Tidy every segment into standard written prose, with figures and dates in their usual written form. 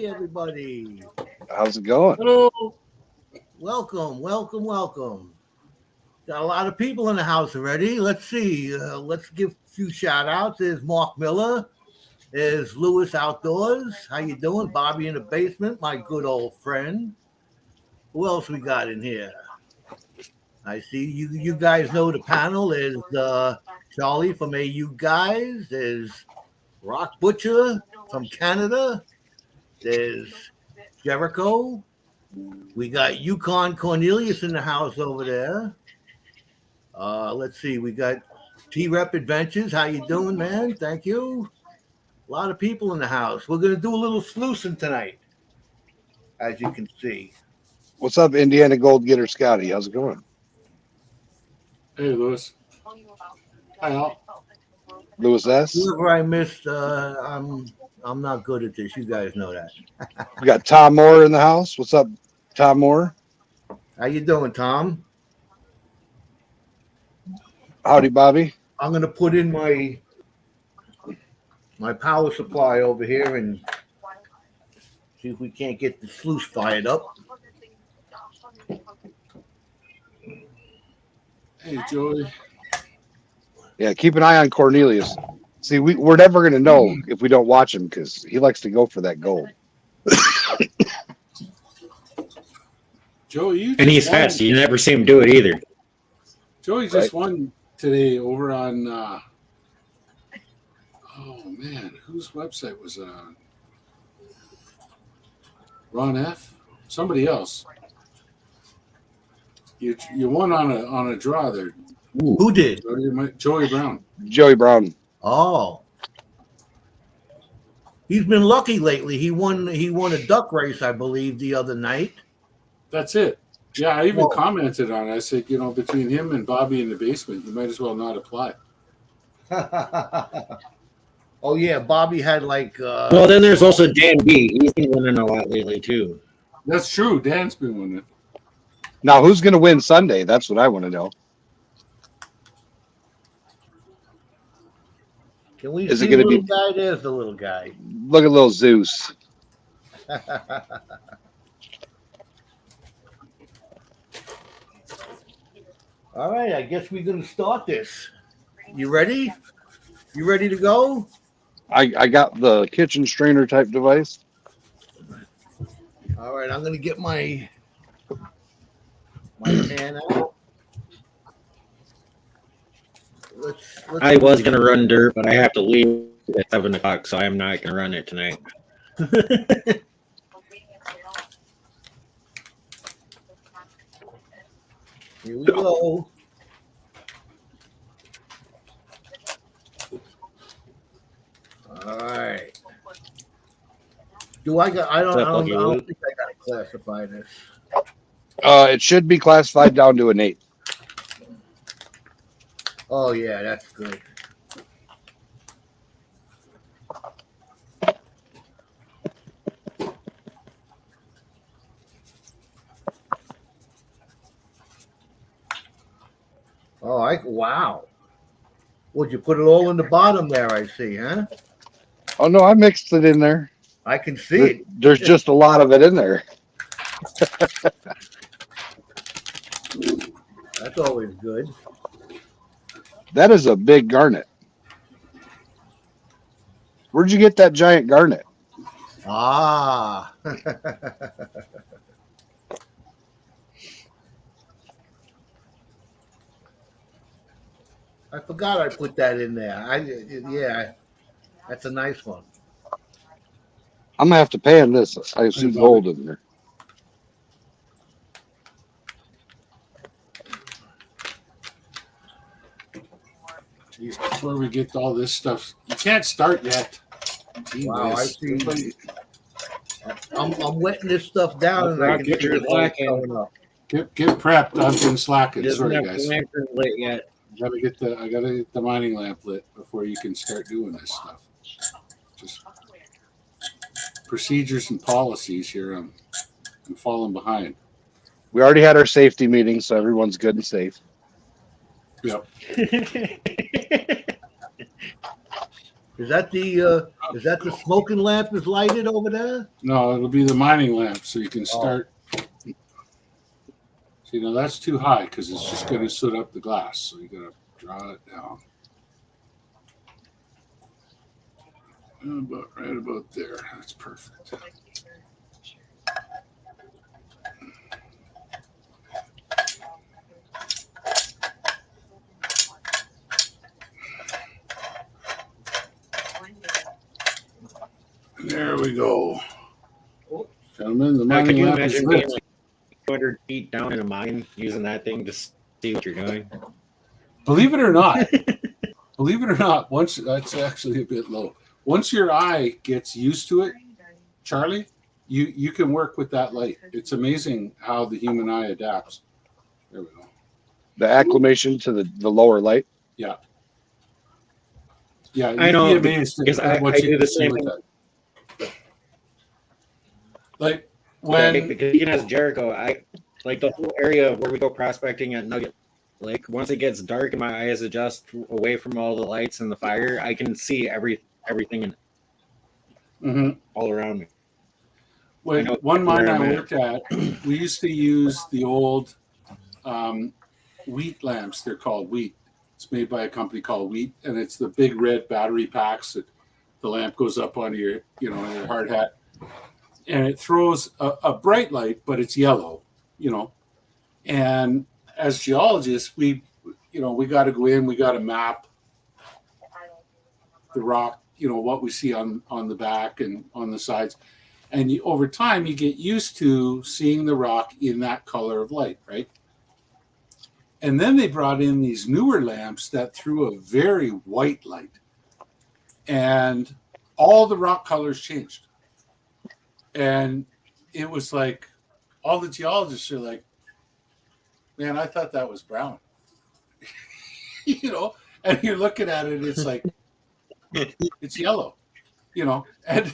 everybody. How's it going? Hello. Welcome. Got a lot of people in the house already. Let's see. Let's give a few shout outs. There's Mark Miller. There's Lewis Outdoors. How you doing? Bobby in the basement, my good old friend. Who else we got in here? I see you guys know the panel. There's Charlie from AU Guys. There's Rock Butcher from Canada. There's Jericho. We got Yukon Cornelius in the house over there. Let's see. We got T-Rep Adventures. How you doing, man? Thank you. A lot of people in the house. We're going to do a little sluicing tonight, as you can see. What's up, Indiana Gold Getter Scotty? How's it going? Hey, Lewis. Hi, Al. Lewis S. Whoever I missed, I'm not good at this. You guys know that. We got Tom Moore in the house. What's up, Tom Moore? How you doing, Tom? Howdy, Bobby. I'm going to put in my power supply over here and see if we can't get the sluice fired up. Hey, Joey. Yeah, keep an eye on Cornelius. See, we're never going to know if we don't watch him because he likes to go for that gold. Joey, And he's fast. You never see him do it either. Joey just won today over on, oh, man, whose website was it on? Ron F? Somebody else. You won on a draw there. Ooh, who did? Joey Brown. Joey Brown. Oh, he's been lucky lately. He won a duck race, I believe, the other night. That's it. Yeah, I even commented on it. I said, between him and Bobby in the basement, you might as well not apply. Oh yeah, Bobby had like. Well, then there's also Dan B. He's been winning a lot lately too. That's true. Dan's been winning. Now, who's going to win Sunday? That's what I want to know. Can we Is see it going the to little be? guy? There's the little guy. Look at little Zeus. All right, I guess we're going to start this. You ready? You ready to go? I got the kitchen strainer type device. All right, I'm going to get my pan out. Let's I was gonna run dirt, but I have to leave at 7 o'clock, so I'm not gonna run it tonight. Here we go. All right. I don't think I got to classify this. It should be classified down to an 8. Oh yeah, that's good. Wow. Would you put it all in the bottom there? I see, huh? Oh no, I mixed it in there. I can see it. There's just a lot of it in there. That's always good. That is a big garnet. Where'd you get that giant garnet? Ah. I forgot I put that in there. Yeah, that's a nice one. I'm gonna have to pan this. I see gold in there. Jeez, before we get to all this stuff, you can't start yet. Gee, Wow, I whiz. see. I'm wetting this stuff down, and I can Get see your it all lacking. showing up. Get prepped. I've been slacking. Doesn't Sorry, have guys. the lantern lit yet. I gotta get the mining lamp lit before you can start doing this stuff. Just procedures and policies here. I'm falling behind. We already had our safety meeting, so everyone's good and safe. Yep. Is that the smoking lamp is lighted over there? No, it'll be the mining lamp, so you can start. See, now that's too high because it's just going to soot up the glass. So you got to draw it down. Right about there. That's perfect. There we go. Gentlemen, the Now, mining can you lamp is imagine being lit. like 200 feet down in a mine using that thing to see what you're doing? Believe it or not, once that's actually a bit low. Once your eye gets used to it, Charlie, you can work with that light. It's amazing how the human eye adapts. There we go. The acclimation to the lower light. Yeah. Yeah, I know, you'd be amazed because at what I you do can the see same with thing. that. Like when Because even as Jericho, I like the whole area where we go prospecting at Nugget Lake. Once it gets dark and my eyes adjust away from all the lights and the fire, I can see everything all around me. when one mine I worked at, we used to use the old wheat lamps. They're called wheat. It's made by a company called Wheat, and it's the big red battery packs that the lamp goes up onto your, your hard hat, and it throws a bright light, but it's yellow, And as geologists, we got to go in, we got to map the rock, what we see on the back and on the sides, and over time you get used to seeing the rock in that color of light, right? And then they brought in these newer lamps that threw a very white light, and all the rock colors changed. And it was like, all the geologists are like, man, I thought that was brown. And you're looking at it, it's like, it's yellow, and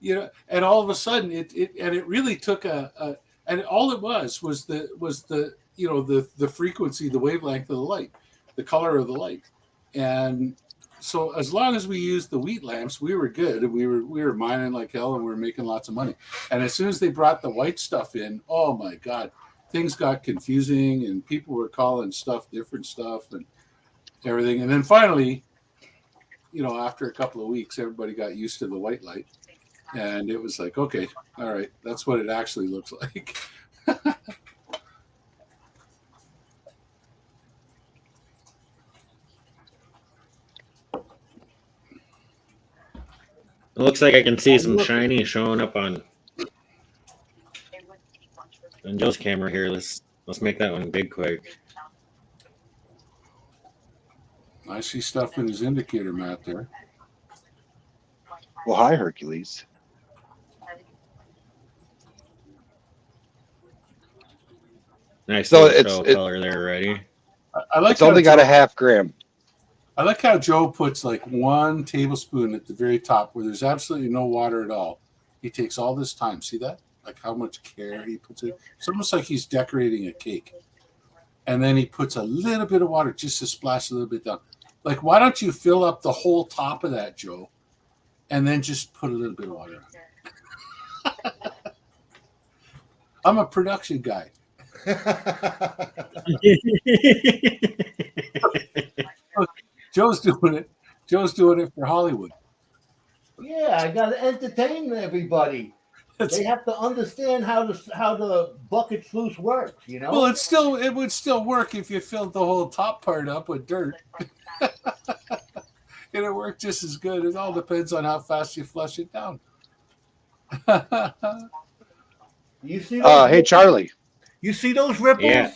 and all of a sudden it really took and all it was the the frequency, the wavelength of the light, the color of the light. And so as long as we used the wheat lamps, we were good. We were mining like hell, and we were making lots of money. And as soon as they brought the white stuff in, oh my God, things got confusing, and people were calling stuff different stuff and everything. And then finally, after a couple of weeks, everybody got used to the white light, and it was like, okay, all right, that's what it actually looks like. It looks like I can see some shiny showing up on Joe's camera here. Let's make that one big quick. I see stuff in his indicator mat there. Well, hi, Hercules. Nice So little color there already. I like it's only got a ½ gram. I like how Joe puts like 1 tablespoon at the very top where there's absolutely no water at all. He takes all this time. See that? Like how much care he puts in. It's almost like he's decorating a cake. And then he puts a little bit of water just to splash a little bit down. Like, why don't you fill up the whole top of that, Joe, and then just put a little bit of water on? I'm a production guy. Joe's doing it. Joe's doing it for Hollywood. Yeah, I got to entertain everybody. They have to understand how the bucket sluice works. Well, it would still work if you filled the whole top part up with dirt. It'll work just as good. It all depends on how fast you flush it down. You see? Hey, Charlie. You see those ripples? Yeah.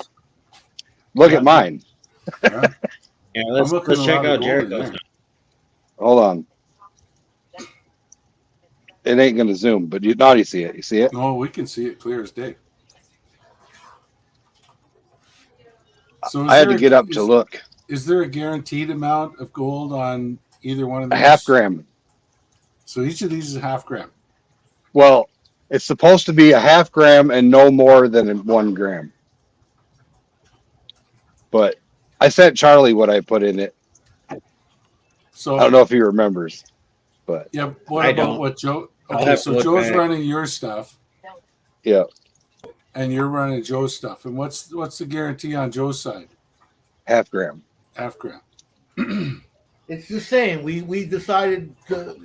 Look at mine. Yeah, let's check out Jericho's. Hold on. It ain't gonna zoom, but now you see it. You see it? No, we can see it clear as day. So I had to get up to look. Is there a guaranteed amount of gold on either one of these? A ½ gram. So each of these is a ½ gram. Well, it's supposed to be a ½ gram and no more than 1 gram. But I sent Charlie what I put in it. So I don't know if he remembers, but yeah. What I about don't. what Joe? I'll Okay, have to so look Joe's back. running your stuff, yeah, and you're running Joe's stuff. And what's the guarantee on Joe's side? half gram. Half gram. It's the same. We decided to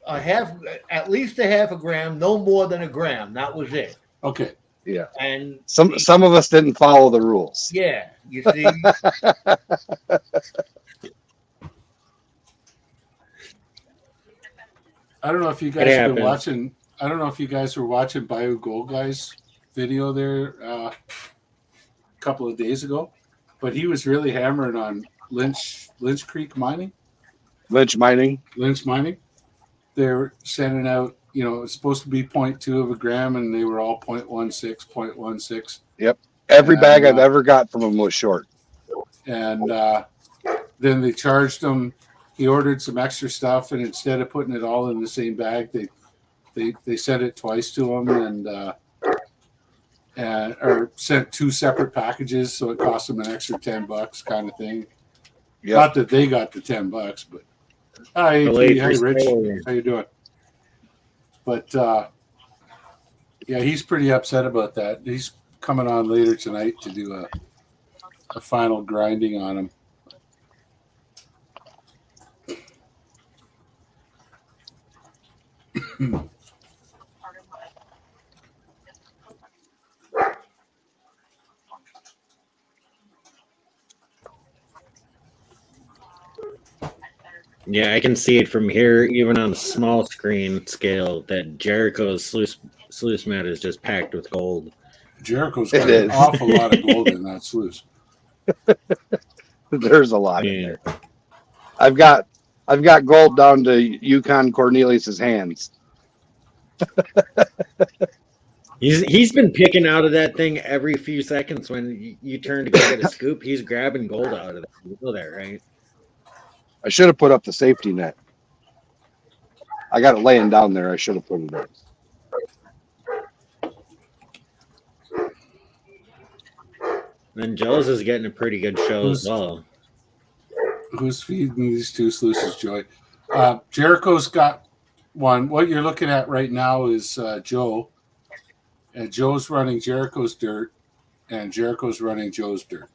at least a half a gram, no more than a gram. That was it. Okay. Yeah. And Some of us didn't follow the rules. yeah, you see, I don't know if you It guys have been happens. watching. I don't know if you guys were watching Bayou Gold Guy's video there a couple of days ago, but he was really hammering on Lynch Creek mining. Lynch mining. Lynch mining. They're sending out. It's supposed to be 0.2 of a gram, and they were all 0.16, 0.16. Yep. Every bag And, I've ever got from him was short. And then they charged him. He ordered some extra stuff, and instead of putting it all in the same bag, they sent it twice to him, or sent two separate packages, so it cost them an extra $10, kind of thing. Yep. Not that they got the $10, but hi, Delayed hey, for Rich, sale. how you doing? But yeah, he's pretty upset about that. He's coming on later tonight to do a final grinding on him. Yeah, I can see it from here, even on the small screen scale, that Jericho's sluice mat is just packed with gold. Jericho's It got an is. awful lot of gold in that sluice. There's a lot in Yeah. there. I've got gold down to Yukon Cornelius's hands. He's been picking out of that thing every few seconds when you turn to go get a scoop. He's grabbing gold out of that. You know that, right? I should have put up the safety net. I got it laying down there. I should have put it up. And Joe's is getting a pretty good show as Who's- well. Who's feeding these two sluices, Joey? Jericho's got one. What you're looking at right now is Joe. And Joe's running Jericho's dirt, and Jericho's running Joe's dirt.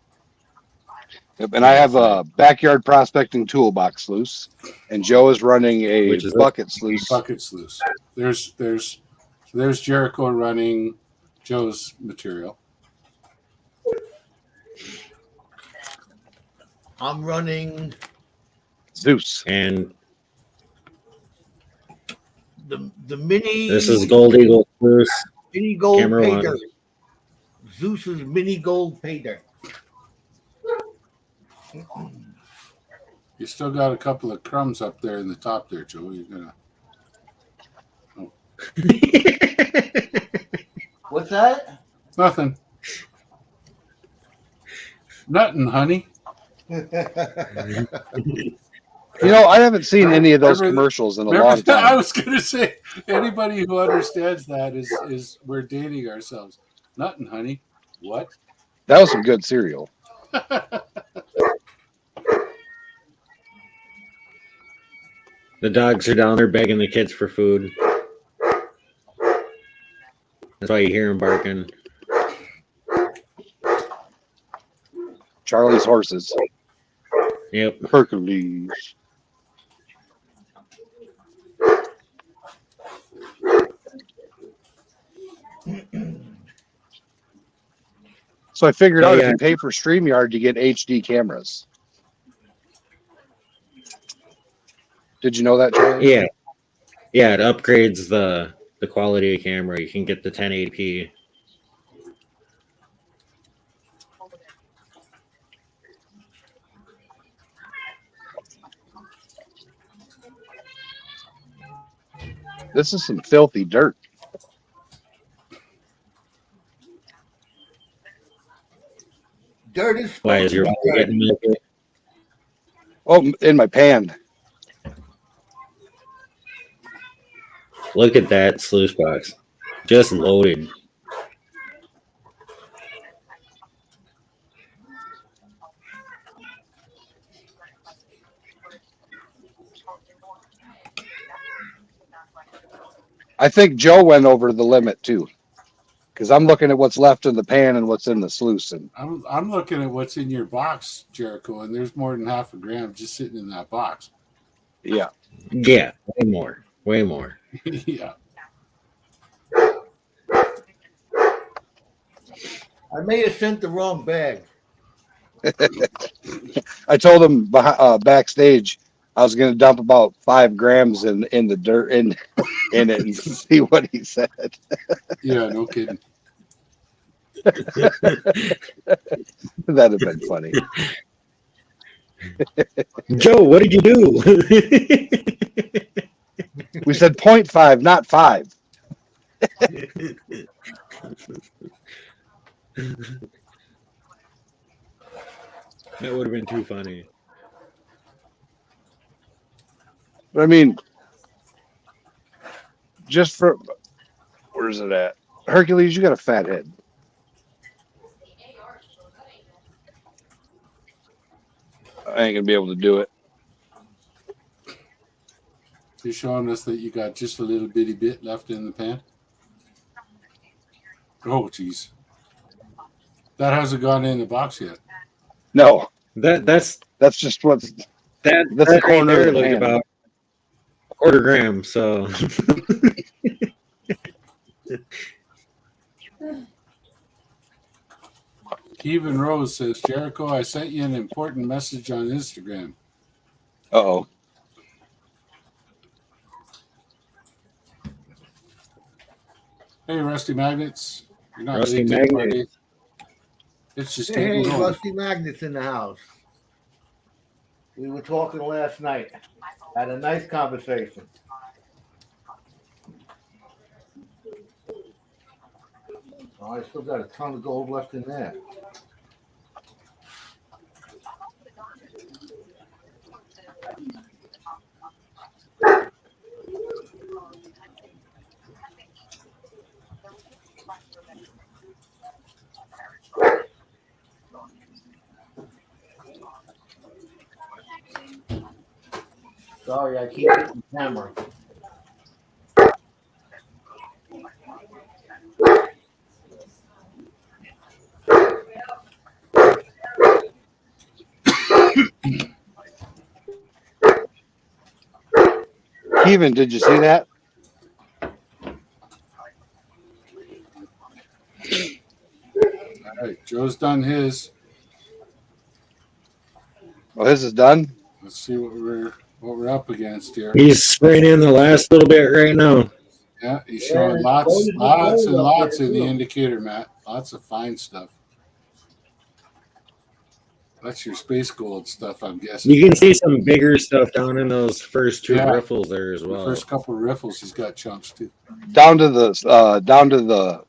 Yep, and I have a backyard prospecting toolbox sluice, and Joe is running a Which is bucket sluice. Bucket sluice. There's Jericho running Joe's material. I'm running Zeus. And the mini. this is Gold Eagle sluice. mini gold camera pay one. dirt. Zeus's mini gold pay dirt. You still got a couple of crumbs up there in the top there, Joe. You're gonna. What's that? Nothing. Nothing, honey. You know, I haven't seen any of those commercials in a long I time. was going to say, anybody who understands that is we're dating ourselves. Nothing, honey. What? That was some good cereal. The dogs are down there begging the kids for food. That's why you hear them barking. Charlie's horses. Yep. Hercules. So I figured out if you pay for StreamYard, you get HD cameras. Did you know that, Charlie? Yeah. Yeah, it upgrades the quality of camera. You can get the 1080p. This is some filthy dirt. Dirt is Why is your water getting milky? Oh, in my pan. Look at that sluice box. Just loaded. I think Joe went over the limit too, because I'm looking at what's left in the pan and what's in the sluice. And I'm looking at what's in your box, Jericho, and there's more than half a gram just sitting in that box. yeah, Yeah, way more. Way more. Yeah. I may have sent the wrong bag. I told him backstage I was going to dump about 5 grams in the dirt in it and see what he said. Yeah, no kidding. That'd have been funny. Joe, what did you do? We said 0.5, not 5. That would have been too funny. But I mean, just for where's it at? Hercules, you got a fat head. I ain't gonna be able to do it. You're showing us that you got just a little bitty bit left in the pan. Oh, jeez. That hasn't gone in the box yet. No, That's just what's that. That's That the corner right of there the looked pan. about a quarter gram. So Kevin Rose says, Jericho, I sent you an important message on Instagram. Uh-oh. Hey, Rusty Magnets. You're not Rusty late to the Magnet. party. It's just Hey, getting going. Rusty Magnets in the house. We were talking last night. Had a nice conversation. Oh, I still got a ton of gold left in there. Sorry, I keep hitting the camera. Kevin, did you see that? All right, Joe's done his. Oh, his is done? Let's see what we're up against here. he's spraying in the last little bit right now. Yeah, he's Yeah, showing it's lots loaded with and gold up lots there, in the too. indicator, Matt. Lots of fine stuff. That's your space gold stuff, I'm guessing. You can see some bigger stuff down in those first two Yeah. riffles there as The well. first couple of riffles, he's got chunks too. Down to the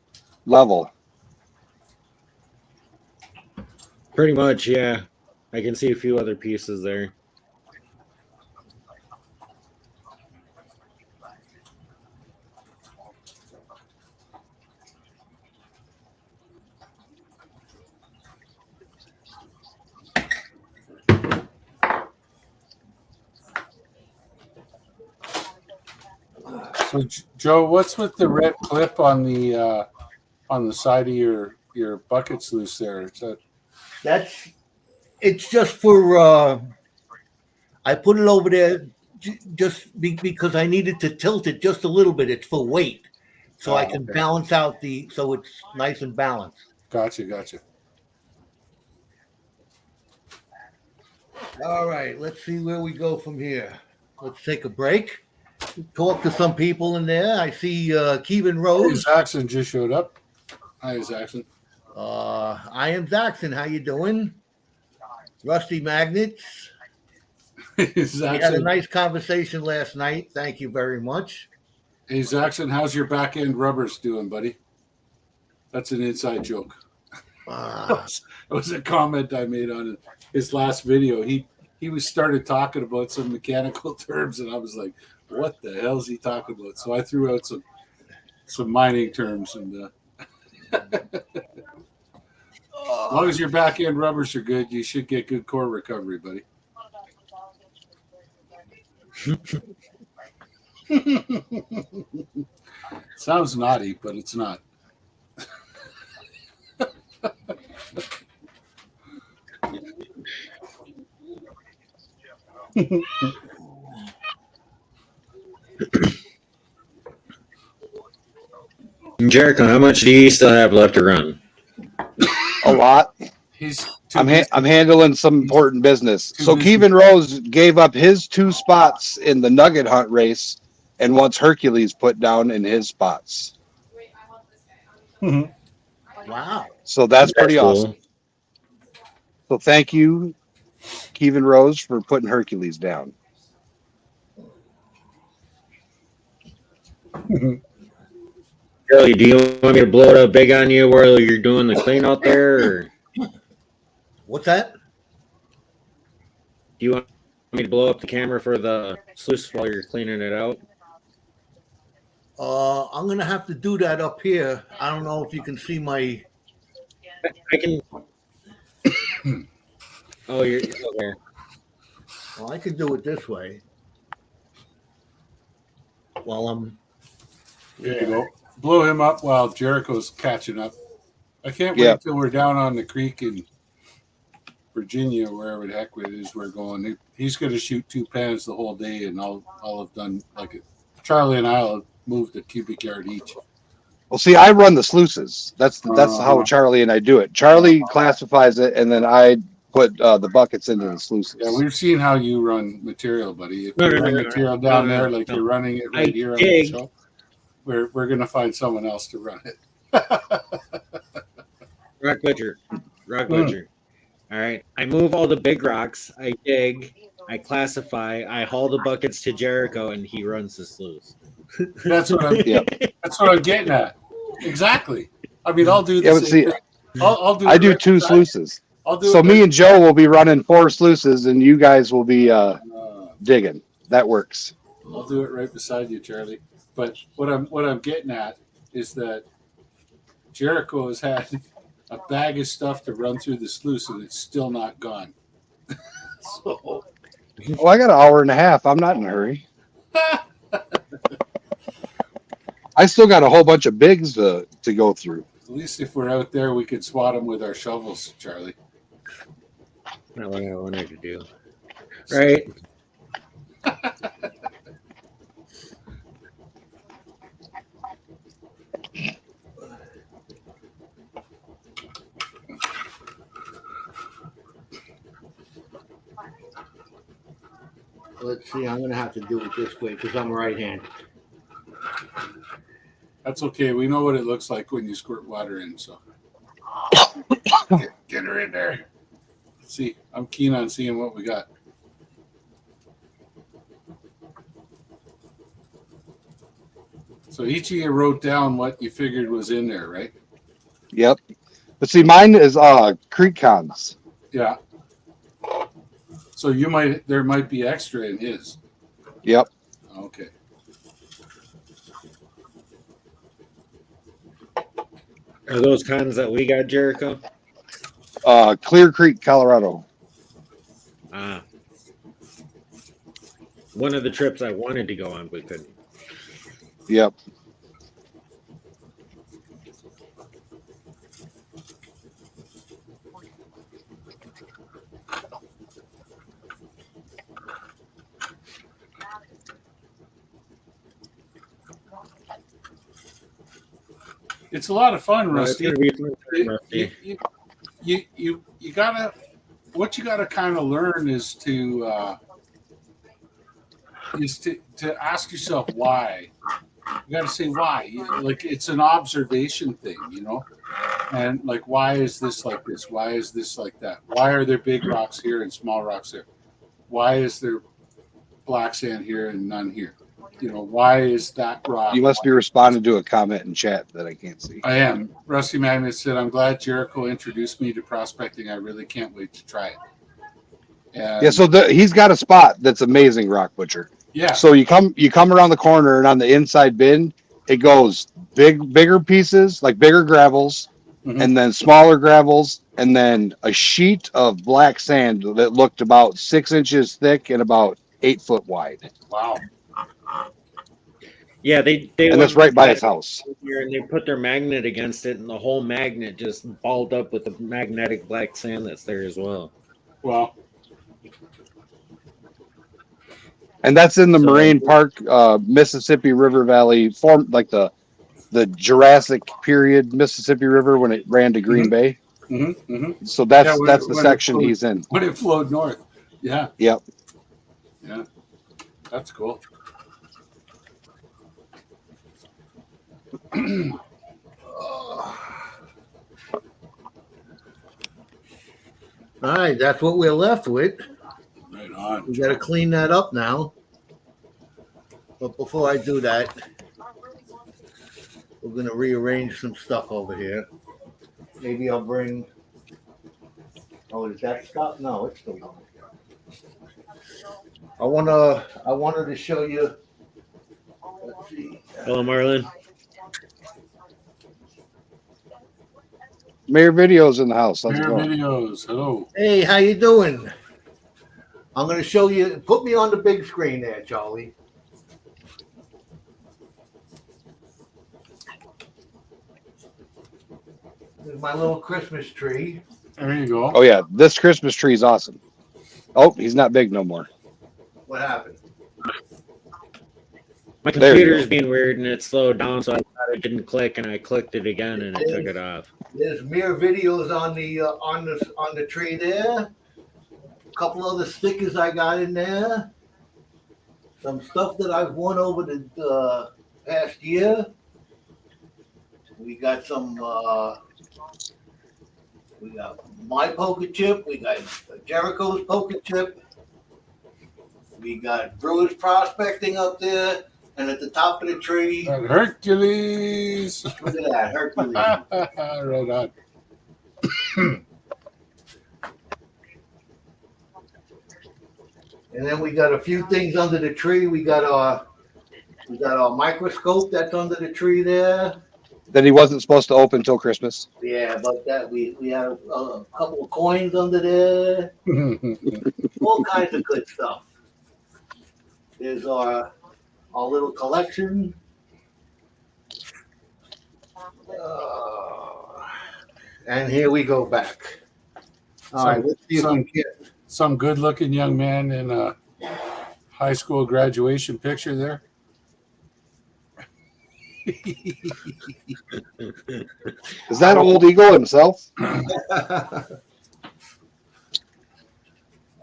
level. Pretty much, yeah. I can see a few other pieces there. So, Joe, what's with the red clip on the side of your bucket sluice there? Is that It's just for I put it over there because I needed to tilt it just a little bit. It's for weight, so I can okay. balance out so it's nice and balanced. Gotcha. All right, let's see where we go from here. Let's take a break. Talk to some people in there. I see Kevin Hey, Rose. Zaxxon just showed up. Hi, Zaxxon. I am Zaxxon. How you doing? Rusty Magnets. We had a Zaxxon, nice conversation last night. Thank you very much. hey, Zaxxon, how's your back end rubbers doing, buddy? That's an inside joke. It was a comment I made on his last video. He started talking about some mechanical terms, and I was like, "What the hell is he talking about?" So I threw out some mining terms, and as long as your back end rubbers are good, you should get good core recovery, buddy. Sounds naughty, but it's not. Jericho, how much do you still have left to run? A lot. He's I'm handling some important business. So Kevin Rose gave up his 2 spots in the nugget hunt race and wants Hercules put down in his spots. Wow. So that's pretty cool. awesome. So thank you, Kevin Rose, for putting Hercules down. Charlie, do you want me to blow it up big on you while you're doing the clean out there? Or What's that? do you want me to blow up the camera for the sluice while you're cleaning it out? I'm gonna have to do that up here. I don't know if you can see my. I can. Oh, you're okay. Well, I could do it this way. While I'm. There you go. Blow him up while Jericho's catching up. I can't wait till we're down on the creek in Virginia, wherever the heck it is we're going. He's going to shoot 2 pans the whole day, and I'll have done like it. Charlie and I'll have moved a cubic yard each. Well, see, I run the sluices. That's how Charlie and I do it. Charlie classifies it, and then I put the buckets into the sluices. Yeah, we've seen how you run material, buddy. If you run material down there like you're running it right here on the show, we're going to find someone else to run it. Rock Butcher. All right. I move all the big rocks. I dig. I classify. I haul the buckets to Jericho, and he runs the sluice. That's what I'm getting at. Exactly. I mean, I'll do this. I'll do. I do 2 sluices. I'll do. So me and Joe will be running 4 sluices, and you guys will be digging. That works. I'll do it right beside you, Charlie. But what I'm getting at is that Jericho has had a bag of stuff to run through the sluice, and it's still not gone. So. Well, I got an hour and a half. I'm not in a hurry. I still got a whole bunch of bigs to go through. At least if we're out there, we could swat them with our shovels, Charlie. Not what I wanted to do. Right. Let's see. I'm gonna have to do it this way because I'm right-handed. That's okay. We know what it looks like when you squirt water in. So get her in there. Let's see, I'm keen on seeing what we got. So each of you wrote down what you figured was in there, right? Yep. But see, mine is creek cons. Yeah. So there might be extra in his. Yep. Okay. Are those cons that we got, Jericho? Clear Creek, Colorado. One of the trips I wanted to go on, but couldn't. Yep. It's a lot of fun, Rusty. You gotta, what you gotta kind of learn is to ask yourself why. You gotta say why. Like it's an observation thing, you know. And like, why is this like this? Why is this like that? Why are there big rocks here and small rocks there? Why is there black sand here and none here? You know, why is that rock? You must be responding to a comment in chat that I can't see. I am. Rusty Magnet said, I'm glad Jericho introduced me to prospecting. I really can't wait to try it. And yeah, so he's got a spot that's amazing, Rock Butcher. yeah. So you come around the corner, and on the inside bin, it goes bigger pieces, like bigger gravels, and then smaller gravels, and then a sheet of black sand that looked about 6 inches thick and about 8 foot wide. Wow. Yeah, they and that's right by his house. And they put their magnet against it, and the whole magnet just balled up with the magnetic black sand that's there as well. Wow. And that's in the So- Moraine Park, Mississippi River Valley, formed like the Jurassic period Mississippi River when it ran to Green Bay. Mm-hmm, mm-hmm. So that's Yeah, that's the when it section flowed- he's in. When it flowed north. Yeah. Yep. Yeah. That's cool. All right, that's what we're left with. Right on. We got to clean that up now. But before I do that, we're going to rearrange some stuff over here. Maybe I'll bring. Oh, is that stuff? No, it's still on. I wanted to show you. Let's see. Hello, Marlon. Mayor Video's in the house. Let's Beer go. videos. Hello. Hey, how you doing? I'm going to show you. Put me on the big screen there, Charlie. There's my little Christmas tree. There you go. Oh yeah, this Christmas tree is awesome. Oh, he's not big no more. What happened? My There you computer's go. being weird and it slowed down, so I thought it didn't click, and I clicked it again and it took it off. There's mirror videos on the tree there. A couple other stickers I got in there. Some stuff that I've won over the past year. We got some. We got my poker chip. We got Jericho's poker chip. We got Brewers Prospecting up there, and at the top of the tree, And Hercules. look at that Hercules. Right on. And then we got a few things under the tree. We got our microscope that's under the tree there. That he wasn't supposed to open till Christmas. Yeah, but that we have a couple of coins under there. All kinds of good stuff. There's our little collection. And here we go back. All right, let's see if we can. Some good-looking young man in a high school graduation picture there. Is that Old Eagle himself?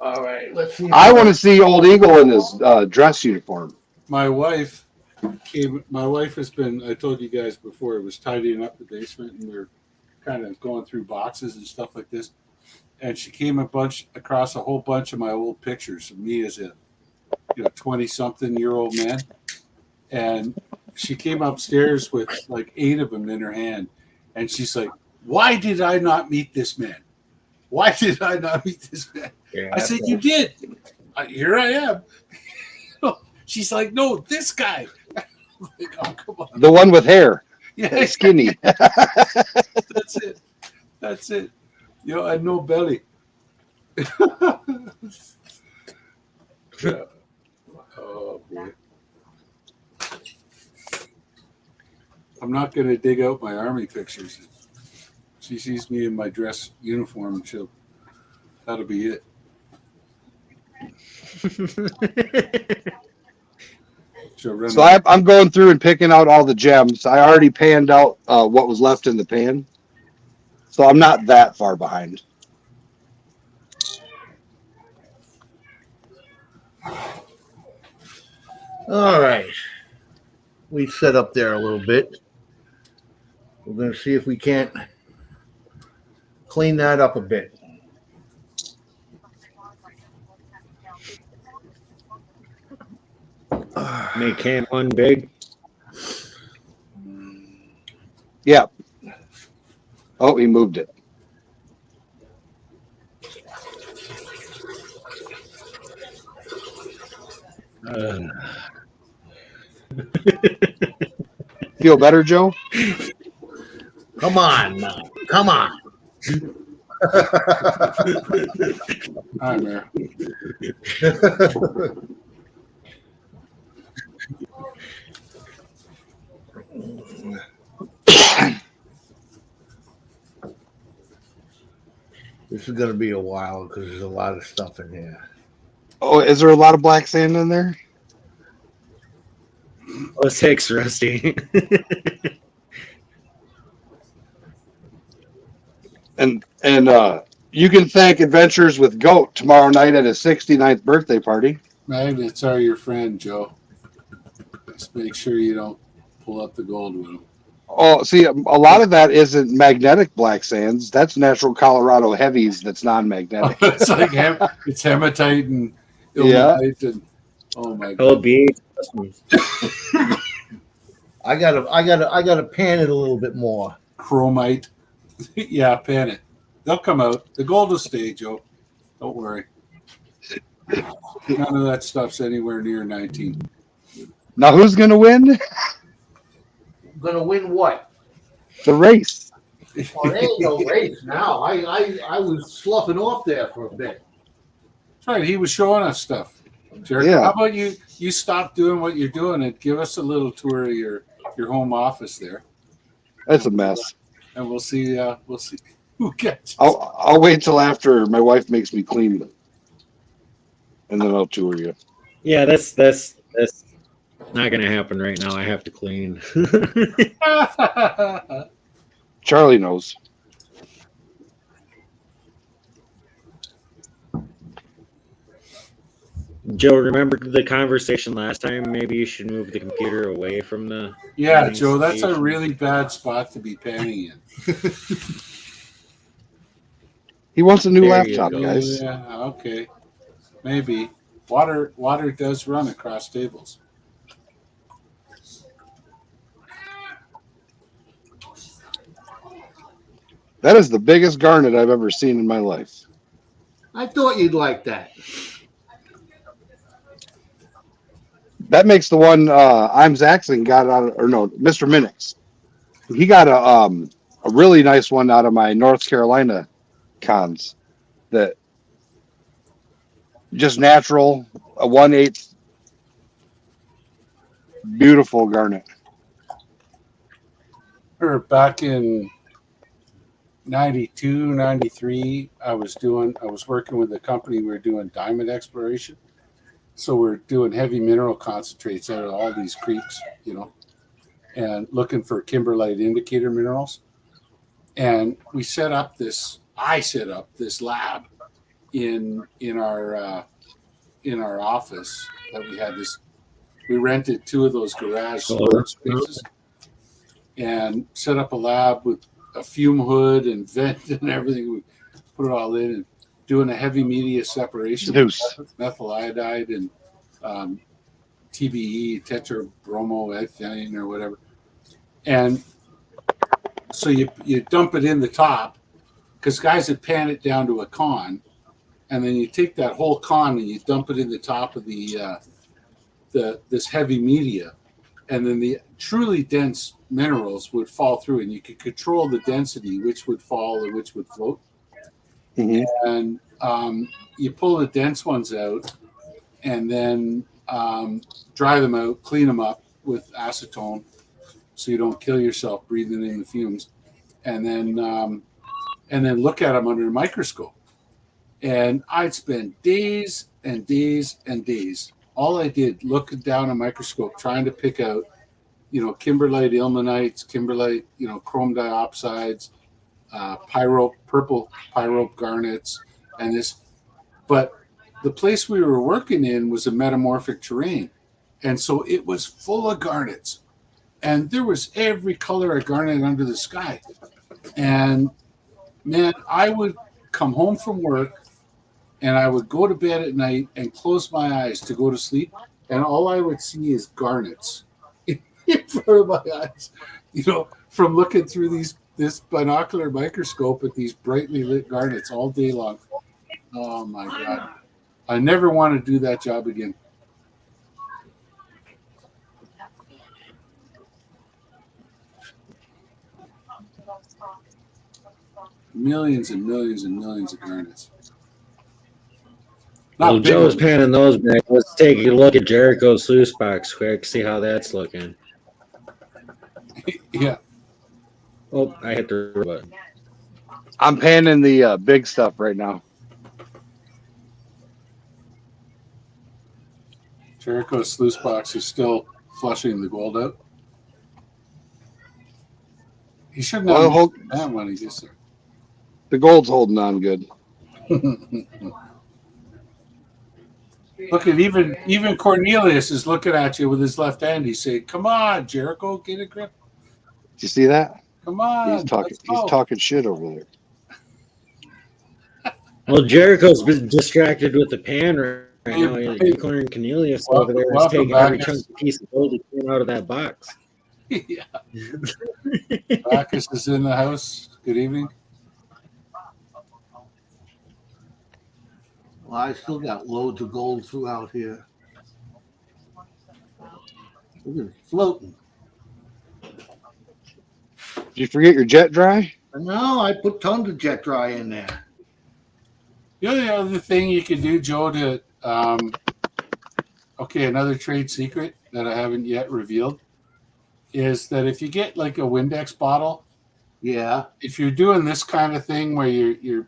All right, let's see. I want to see Old Eagle in his dress uniform. My wife has been, I told you guys before, was tidying up the basement, and we are kind of going through boxes and stuff like this. And she came across a whole bunch of my old pictures of me as a 20-something-year-old man. And she came upstairs with like 8 of them in her hand. And she's like, "Why did I not meet this man? Why did I not meet this man?" Yeah, I said, "You did. Here I am." She's like, "No, this guy." I'm like, "Oh, come on." The one with hair, Yeah, skinny. that's it. That's it. And no belly. Yeah. Oh, boy. I'm not going to dig out my army pictures. She sees me in my dress uniform, and that'll be it. She'll run So out. I'm going through and picking out all the gems. I already panned out what was left in the pan. So I'm not that far behind. All right. We set up there a little bit. We're going to see if we can't clean that up a bit. Make camp one big. Yeah. Oh, he moved it. Feel better, Joe? Come on, now. Come on. All right, Mayor. This is going to be a while because there's a lot of stuff in here. Oh, is there a lot of black sand in there? Oh, six, Rusty. And you can thank Adventures with Goat tomorrow night at his 69th birthday party. Magnets are your friend, Joe. Just make sure you don't pull up the gold with them. Oh, see, a lot of that isn't magnetic black sands. That's natural Colorado heavies. That's non-magnetic. It's like it's hematite and Yeah. ilmenite and oh my Oh, god. B. I gotta pan it a little bit more. Chromite. Yeah, pan it. They'll come out. The gold will stay, Joe. Don't worry. None of that stuff's anywhere near 19. Now, who's going to win? Gonna win what? The race. Oh, there ain't no race now. I was sloughing off there for a bit. That's right. He was showing us stuff. Jericho, Yeah. how about you stop doing what you're doing and give us a little tour of your home office there, That's a mess. and we'll see who gets. I'll wait till after my wife makes me clean them, and then I'll tour you. Yeah, that's not gonna happen right now. I have to clean. Charlie knows. Joe, remember the conversation last time? Maybe you should move the computer away from the. Yeah, panning Joe, that's a station. really bad spot to be panning in. He wants a new There you laptop, go. guys. Yeah, okay, maybe water does run across tables. That is the biggest garnet I've ever seen in my life. I thought you'd like that. That makes the one I'm Zaxon got out of, or no, Mr. Minix. He got a really nice one out of my North Carolina cons. That just natural, a 1/8 beautiful garnet. Or back in 92, 93, I was working with a company. We were doing diamond exploration. So we're doing heavy mineral concentrates out of all these creeks, and looking for kimberlite indicator minerals. And I set up this lab in our office that we had this. We rented 2 of those garage storage spaces and set up a lab with a fume hood and vent and everything. We put it all in and doing a heavy media separation, Zeus. methyl iodide and TBE, tetrabromoethane or whatever. And so you dump it in the top, because guys would pan it down to a con, and then you take that whole con and you dump it in the top of this heavy media, and then the truly dense minerals would fall through, and you could control the density, which would fall and which would float. Mhm. And you pull the dense ones out, and then dry them out, clean them up with acetone, so you don't kill yourself breathing in the fumes, and then look at them under a microscope. And I'd spend days and days and days. All I did, looking down a microscope, trying to pick out, kimberlite ilmenites, kimberlite, chrome dioxides, purple pyrope garnets, and this. But the place we were working in was a metamorphic terrain, and so it was full of garnets, and there was every color of garnet under the sky. And man, I would come home from work, and I would go to bed at night and close my eyes to go to sleep, and all I would see is garnets in front of my eyes, from looking through this binocular microscope at these brightly lit garnets all day long. Oh my God. I never want to do that job again. Millions and millions and millions of garnets. Not Well, big Joe's ones. panning those back. Let's take a look at Jericho's sluice box quick. See how that's looking. Yeah. Oh, I hit the button. I'm panning the big stuff right now. Jericho's sluice box is still flushing the gold out. He shouldn't have much damn when he gets there. The gold's holding on good. Look at even Cornelius is looking at you with his left hand. He's saying, "Come on, Jericho, get a grip. Do you see that? Come on, He's talking. let's go." He's talking shit over there. Well, Jericho's been distracted with the pan right now. Hey, Declan Cornelius over there is taking every chunk piece of gold he can out of that box. Yeah. Bacchus is in the house. Good evening. Well, I still got loads of gold throughout here. Look at it floating. Did you forget your jet dry? No, I put tons of jet dry in there. The only other thing you can do, Joe, to okay, another trade secret that I haven't yet revealed is that if you get like a Windex bottle, Yeah. if you're doing this kind of thing where you're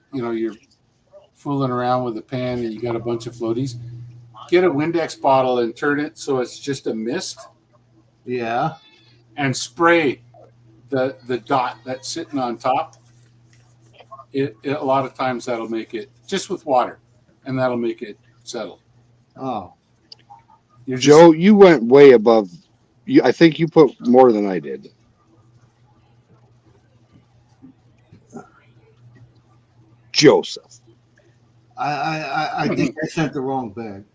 fooling around with a pan and you got a bunch of floaties, get a Windex bottle and turn it so it's just a mist. Yeah. And spray the dot that's sitting on top. It a lot of times that'll make it just with water, and that'll make it settle. Oh. Joe, you went way above. I think you put more than I did. Joseph. I think I sent the wrong bag.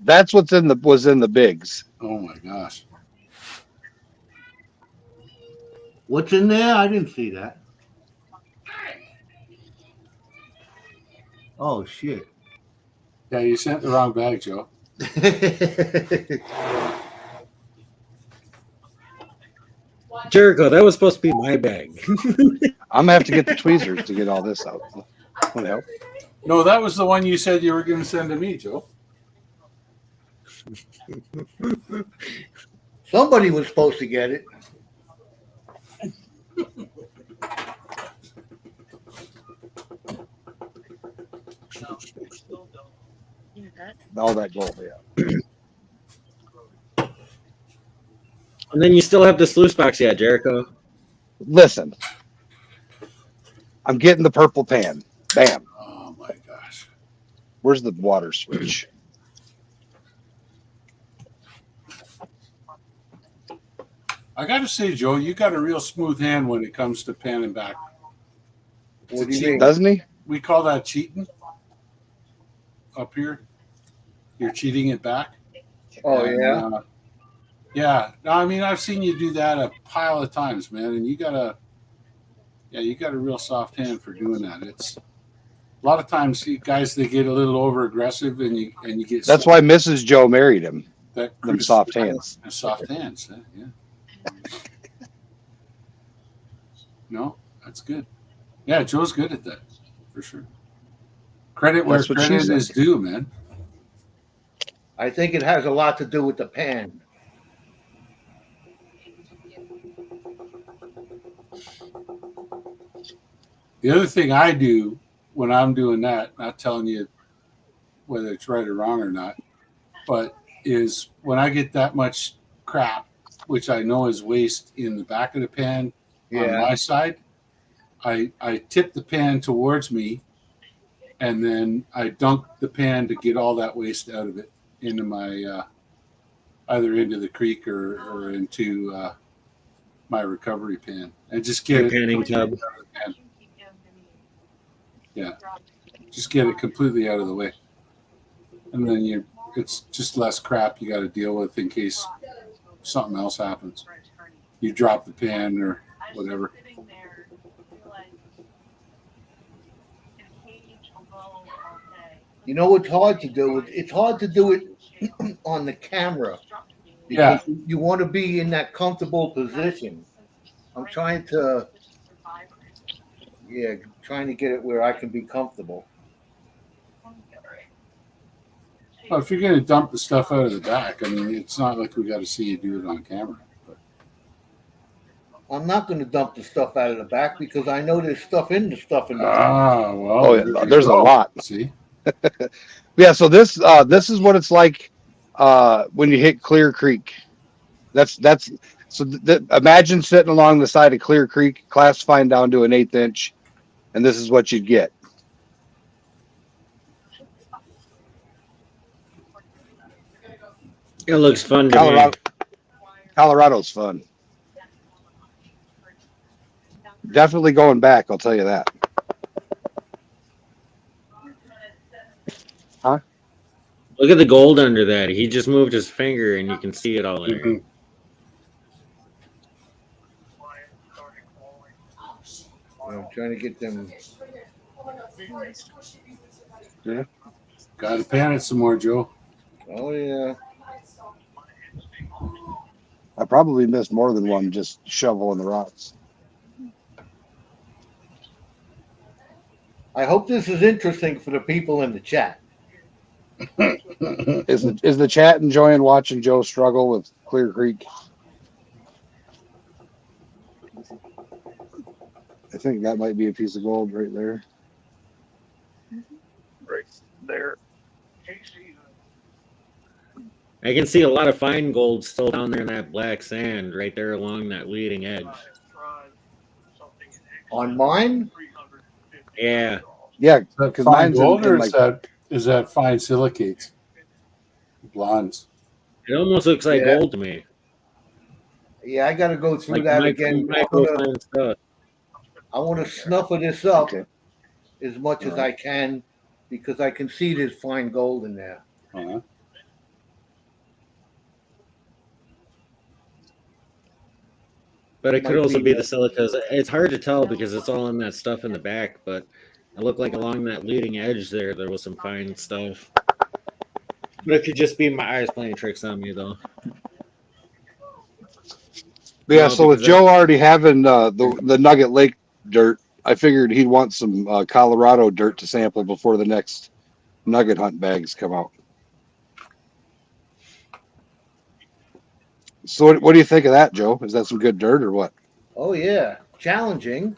That's was in the bigs. Oh my gosh. What's in there? I didn't see that. Oh shit. Yeah, you sent the wrong bag, Joe. Jericho, that was supposed to be my bag. I'm gonna have to get the tweezers to get all this out. Want to help? No, that was the one you said you were going to send to me, Joe. Somebody was supposed to get it. All that gold, yeah. And then you still have the sluice box, yeah, Jericho. Listen, I'm getting the purple pan. Bam. Oh my gosh. Where's the water switch? I got to say, Joe, you got a real smooth hand when it comes to panning back. What do you mean? Doesn't he? We call that cheating up here. You're cheating it back. Oh And, yeah. Yeah. No, I mean, I've seen you do that a pile of times, man. And you got a real soft hand for doing that. It's a lot of times guys, they get a little over aggressive and you get. That's why Mrs. Joe married him. that Them soft hands. Soft hands. Yeah. No, that's good. Yeah, Joe's good at that for sure. Credit where That's what she credit said. is due, man. I think it has a lot to do with the pan. The other thing I do when I'm doing that, not telling you whether it's right or wrong or not, but is when I get that much crap, which I know is waste in the back of the pan on my side, I tip the pan towards me and then I dunk the pan to get all that waste out of it into my either into the creek or into my recovery pan and just get it panning tub. Yeah, just get it completely out of the way, and then it's just less crap you got to deal with in case something else happens. You drop the pan or whatever. You know what's hard to do? It's hard to do it on the camera. Yeah. You want to be in that comfortable position. I'm trying to get it where I can be comfortable. Well, if you're going to dump the stuff out of the back, I mean, it's not like we got to see you do it on camera. But I'm not going to dump the stuff out of the back because I know there's stuff in the stuff in the back. well, Oh, yeah, there you there's a go. lot. See, Yeah, so this is what it's like when you hit Clear Creek. That's so. Imagine sitting along the side of Clear Creek, classifying down to an 1/8 inch, and this is what you'd get. It looks fun to Colorado, me. Colorado's fun. Definitely going back. I'll tell you that. Huh? Look at the gold under that. He just moved his finger, and you can see it all there. Mhm. I'm trying to get them. Yeah. Got to pan it some more, Joe. Oh yeah. I probably missed more than one just shoveling the rocks. I hope this is interesting for the people in the chat. Is the chat enjoying watching Joe struggle with Clear Creek? I think that might be a piece of gold right there. Right there. I can see a lot of fine gold still down there in that black sand, right there along that leading edge. On mine? Yeah, Yeah, Is that because fine mine's gold, or in is like that fine silicates? Blondes. it almost looks like Yeah. gold to me. Yeah, I got to go through Like that again. microfine stuff. I want to snuff this up okay. as much as I can because I can see there's fine gold in there. Uh-huh. But it could Might also be, be the silicas. It's hard to tell because it's all in that stuff in the back, but it looked like along that leading edge there was some fine stuff. But it could just be my eyes playing tricks on me, though. Yeah, No, so with because Joe already having the Nugget Lake dirt, I figured he'd want some Colorado dirt to sample before the next nugget hunt bags come out. So what do you think of that, Joe? Is that some good dirt or what? Oh yeah, challenging.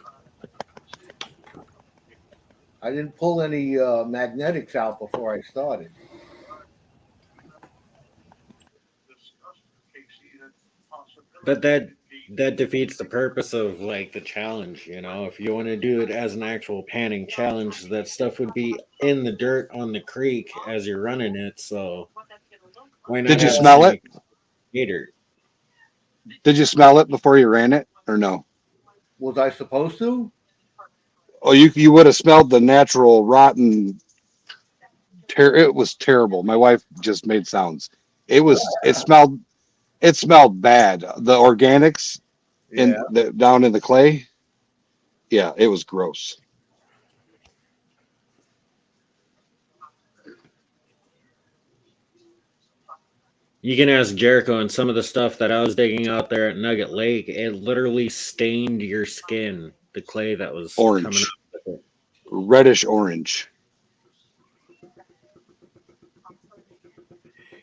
I didn't pull any magnetics out before I started. But that defeats the purpose of like the challenge, you know. If you want to do it as an actual panning challenge, that stuff would be in the dirt on the creek as you're running it. So why not Did you have smell it? Paydirt? Did you smell it before you ran it or no? Was I supposed to? Oh, you would have smelled the natural rotten. It was terrible. My wife just made sounds. It smelled bad. The organics Yeah. down in the clay. Yeah, it was gross. You can ask Jericho, and some of the stuff that I was digging out there at Nugget Lake, it literally stained your skin. The clay that was coming Orange, up with it. reddish orange.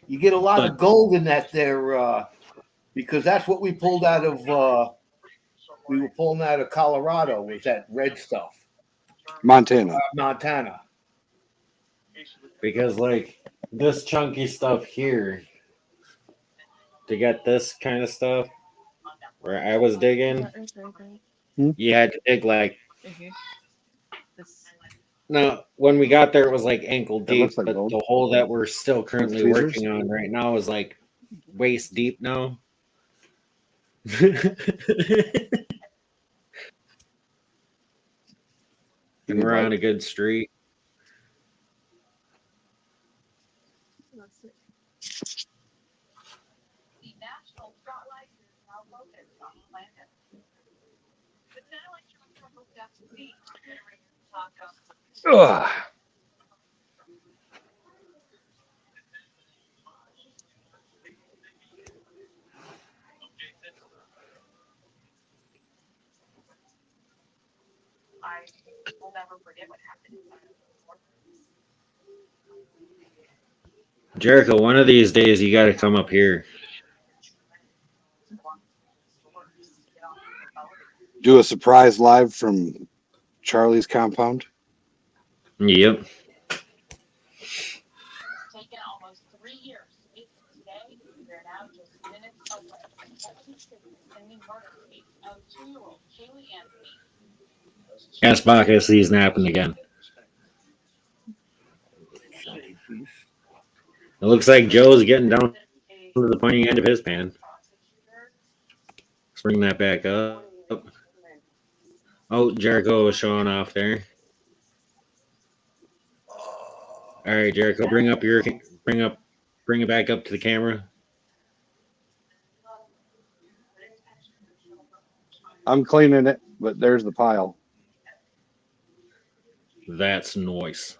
You get a lot But- of gold in that there because that's what we pulled out of. We were pulling out of Colorado. Was that red stuff? Montana. Montana. Because like this chunky stuff here, to get this kind of stuff, where I was digging, you had to dig like. No, when we got there, it was like ankle deep, looks like but gold. the hole that we're still currently Tweezers? working on right now is like waist deep now. And we're on a good streak. Ugh. Jericho, one of these days you got to come up here. Do a surprise live from Charlie's compound. Yep. Ask Bacchus, he's napping again. It looks like Joe's getting down to the pointy end of his pan. Let's bring that back up. Oh, Jericho was showing off there. All right, Jericho, bring it back up to the camera. I'm cleaning it, but there's the pile. That's nice.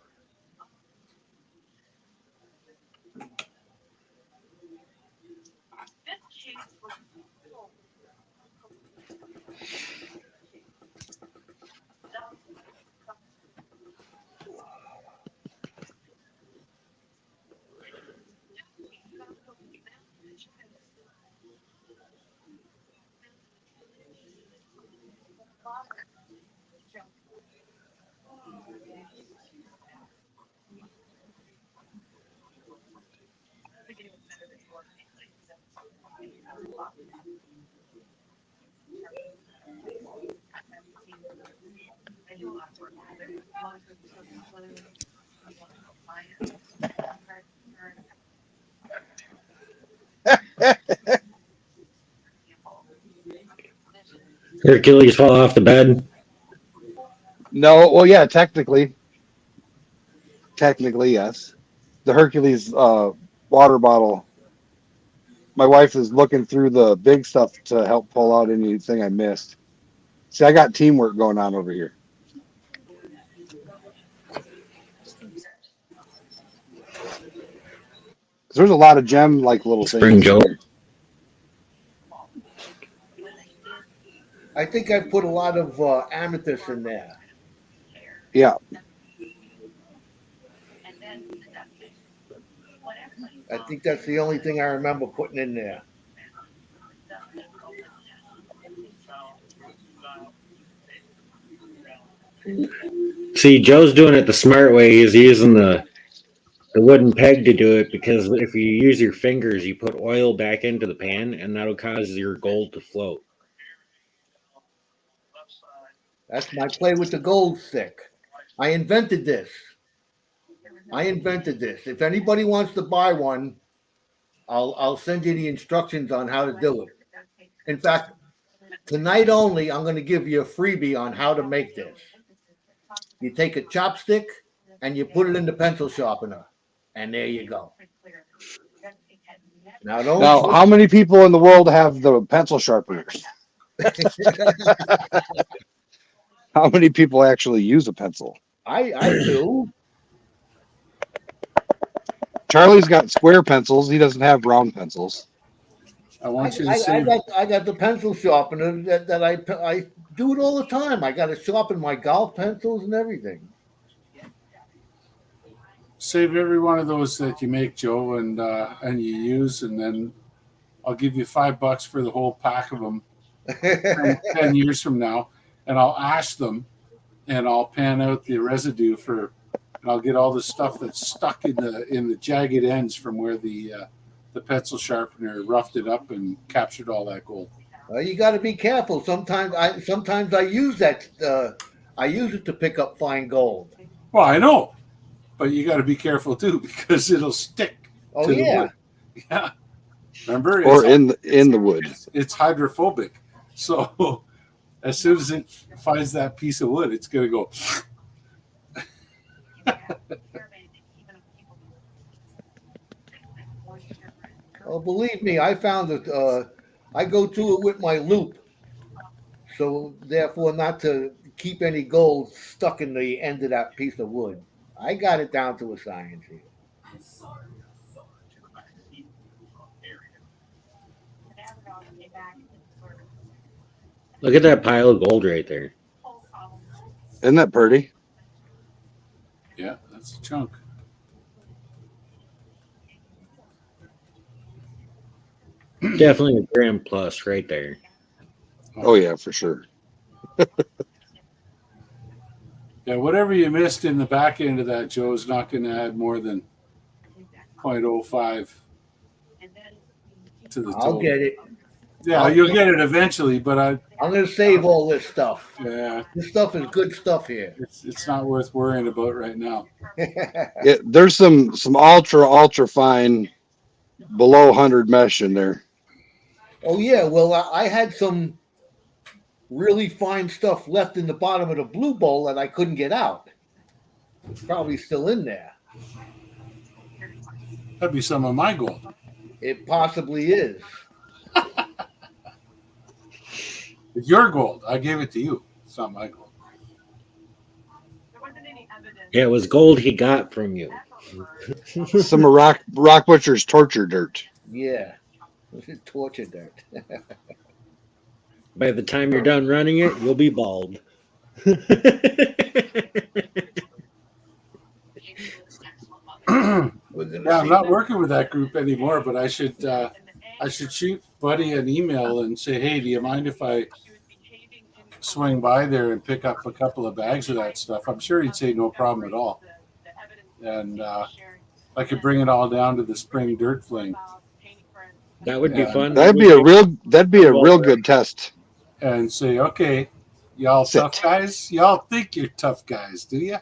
Hercules fall off the bed. No, well, yeah, technically, yes. The Hercules water bottle. My wife is looking through the big stuff to help pull out anything I missed. See, I got teamwork going on over here. There's a lot of gem like little Spring things. Joe. I think I put a lot of amethyst in there. Yeah. I think that's the only thing I remember putting in there. See, Joe's doing it the smart way. He's using the wooden peg to do it because if you use your fingers, you put oil back into the pan, and that'll cause your gold to float. That's my play with the gold stick. I invented this. If anybody wants to buy one, I'll send you the instructions on how to do it. In fact, tonight only, I'm going to give you a freebie on how to make this. You take a chopstick and you put it in the pencil sharpener, and there you go. Now, how many people in the world have the pencil sharpeners? How many people actually use a pencil? I do. Charlie's got square pencils. He doesn't have round pencils. I want you to say. I got the pencil sharpener that I do it all the time. I got to sharpen my golf pencils and everything. Save every one of those that you make, Joe, and you use, and then I'll give you $5 for the whole pack of them 10 years from now, and I'll ash them, and I'll pan out the residue and I'll get all the stuff that's stuck in the jagged ends from where the pencil sharpener roughed it up and captured all that gold. Well, you got to be careful. Sometimes I use that. I use it to pick up fine gold. Well, I know, but you got to be careful too because it'll stick. Oh to yeah, the wood. Yeah. Remember, or in the wood. It's hydrophobic, so as soon as it finds that piece of wood, it's going to go. Oh, believe me, I found that I go to it with my loop, so therefore not to keep any gold stuck in the end of that piece of wood. I got it down to a science here. Look at that pile of gold right there. Isn't that pretty? Yeah, that's a chunk. Definitely a gram plus right there. Oh yeah, for sure. Yeah, whatever you missed in the back end of that, Joe's not going to add more than 0.05 to the I'll total. get it. Yeah, I'll you'll get get it eventually, but I'm going to save all this stuff. yeah, This stuff is good stuff here. it's not worth worrying about right now. Yeah, there's some ultra fine below 100 mesh in there. Oh yeah, well I had some really fine stuff left in the bottom of the blue bowl that I couldn't get out. It's probably still in there. That'd be some of my gold. It possibly is. It's your gold. I gave it to you. It's not my gold. Yeah, it was gold he got from you. Some of Rock Butcher's torture dirt. Yeah. Torture dirt. By the time you're done running it, you'll be bald. Yeah, I'm not working with that group anymore, but I should shoot Buddy an email and say, hey, do you mind if I swing by there and pick up a couple of bags of that stuff? I'm sure he'd say no problem at all. And I could bring it all down to the spring dirt fling. That would be fun. That'd be a real good test. And say, okay, y'all Sit. tough guys? Y'all think you're tough guys, do you?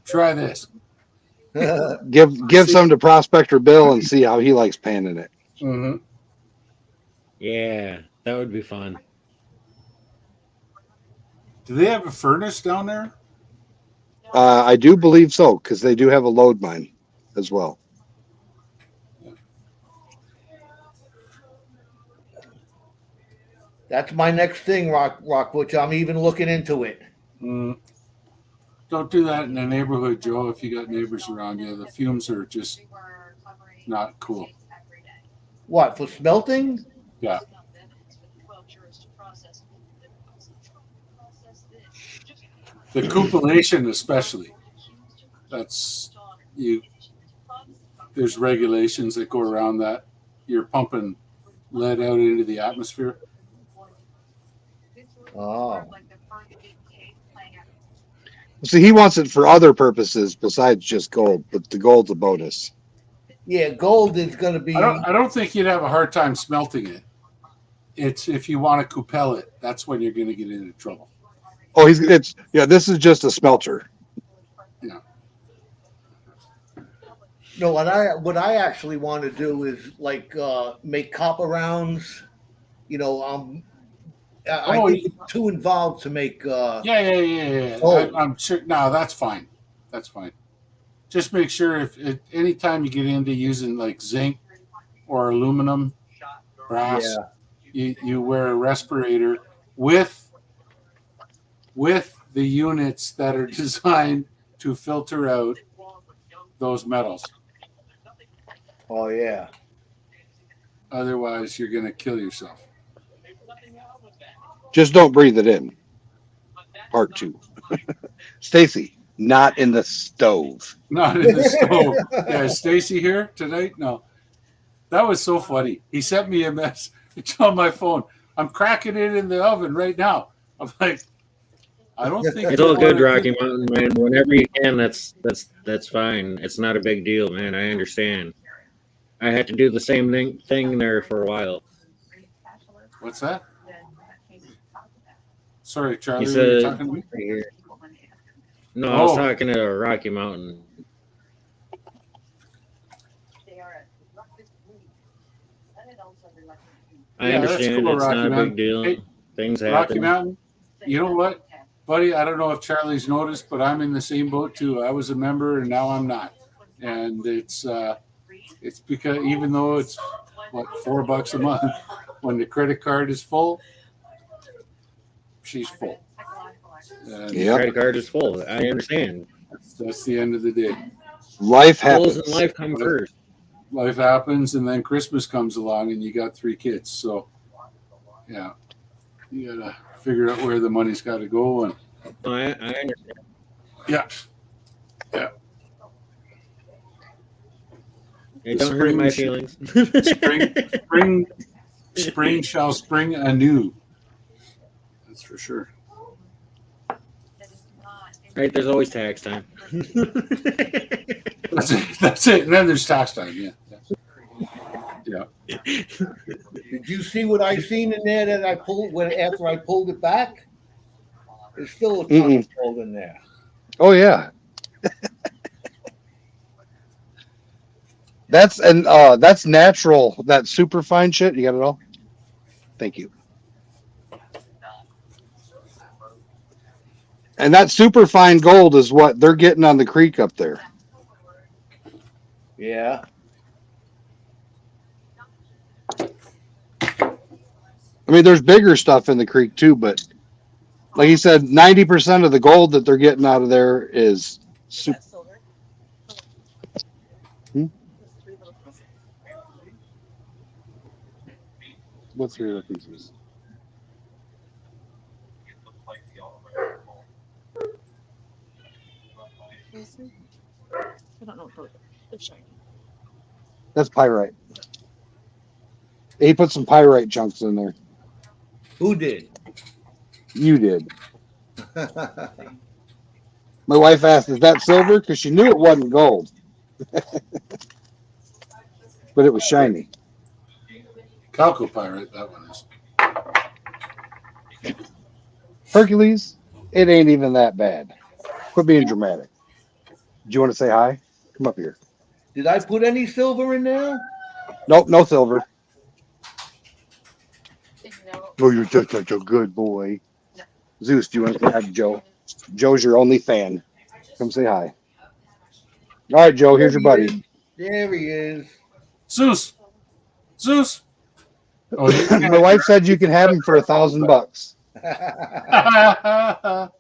Try this. Give some to Prospector Bill and see how he likes panning it. Mm-hmm. Yeah, that would be fun. Do they have a furnace down there? I do believe so, because they do have a load mine as well. That's my next thing, Rock Butcher. I'm even looking into it. Mm. Don't do that in the neighborhood, Joe, if you got neighbors around you. The fumes are just not cool. What, for smelting? Yeah. The cupellation especially. That's you. There's regulations that go around that. You're pumping lead out into the atmosphere. Oh. See, he wants it for other purposes besides just gold, but the gold's a bonus. Yeah, gold is going to be. I don't think you'd have a hard time smelting it. It's if you want to cupel it, that's when you're going to get into trouble. Oh, this is just a smelter. Yeah. No, what I actually want to do is like make copper rounds. You know, I think it's too involved to make. Yeah. I'm sure. No, that's fine. That's fine. Just make sure if anytime you get into using like zinc or aluminum, brass, you wear a respirator with the units that are designed to filter out those metals. Oh yeah. Otherwise, you're going to kill yourself. Just don't breathe it in. Part 2. Stacy, not in the stove. Not in the stove. Yeah, is Stacy here tonight? No. That was so funny. He sent me a message on my phone. I'm cracking it in the oven right now. I'm like, I don't think it's all good, Rocky Mountain, man. Whenever you can, that's fine. It's not a big deal, man. I understand. I had to do the same thing there for a while. What's that? Sorry, Charlie. You Were you said talking to me? right here. No, I was talking to Rocky Mountain. I understand. Cool, it's Rocky not a Mountain. big deal. Hey, Things Rocky happen. Mountain, you know what, buddy? I don't know if Charlie's noticed, but I'm in the same boat too. I was a member and now I'm not, and it's because even though it's what $4 a month, when the credit card is full, she's full. The credit card is full. I understand. That's the end of the day. Life happens. Bills in life come first. Life happens, and then Christmas comes along, and you got 3 kids. So, yeah, you gotta figure out where the money's got to go. And I understand. yeah. It don't hurt my feelings. Spring shall spring anew. That's for sure. Right, there's always tax time. That's it. That's it. And then there's tax time. Yeah. Did you see what I seen in there that I pulled after I pulled it back? There's still a ton of gold in there. Oh yeah. That's natural. That super fine shit. You got it all? Thank you. And that super fine gold is what they're getting on the creek up there. Yeah. I mean, there's bigger stuff in the creek too, but like he said, 90% of the gold that they're getting out of there is super. What's 3 little pieces? I don't know what they're shiny. That's pyrite. He put some pyrite chunks in there. Who did? You did. My wife asked, "Is that silver?" Because she knew it wasn't gold, but it was shiny. Chalcopyrite, that one is. Hercules, it ain't even that bad. Quit being dramatic. Do you want to say hi? Come up here. Did I put any silver in there? Nope, no silver. Oh, you're just such a good boy. Zeus, do you want to say hi to Joe? Joe's your only fan. Come say hi. All right, Joe, here's your buddy. There he is. Zeus. Oh, My wife said you can have him for $1,000.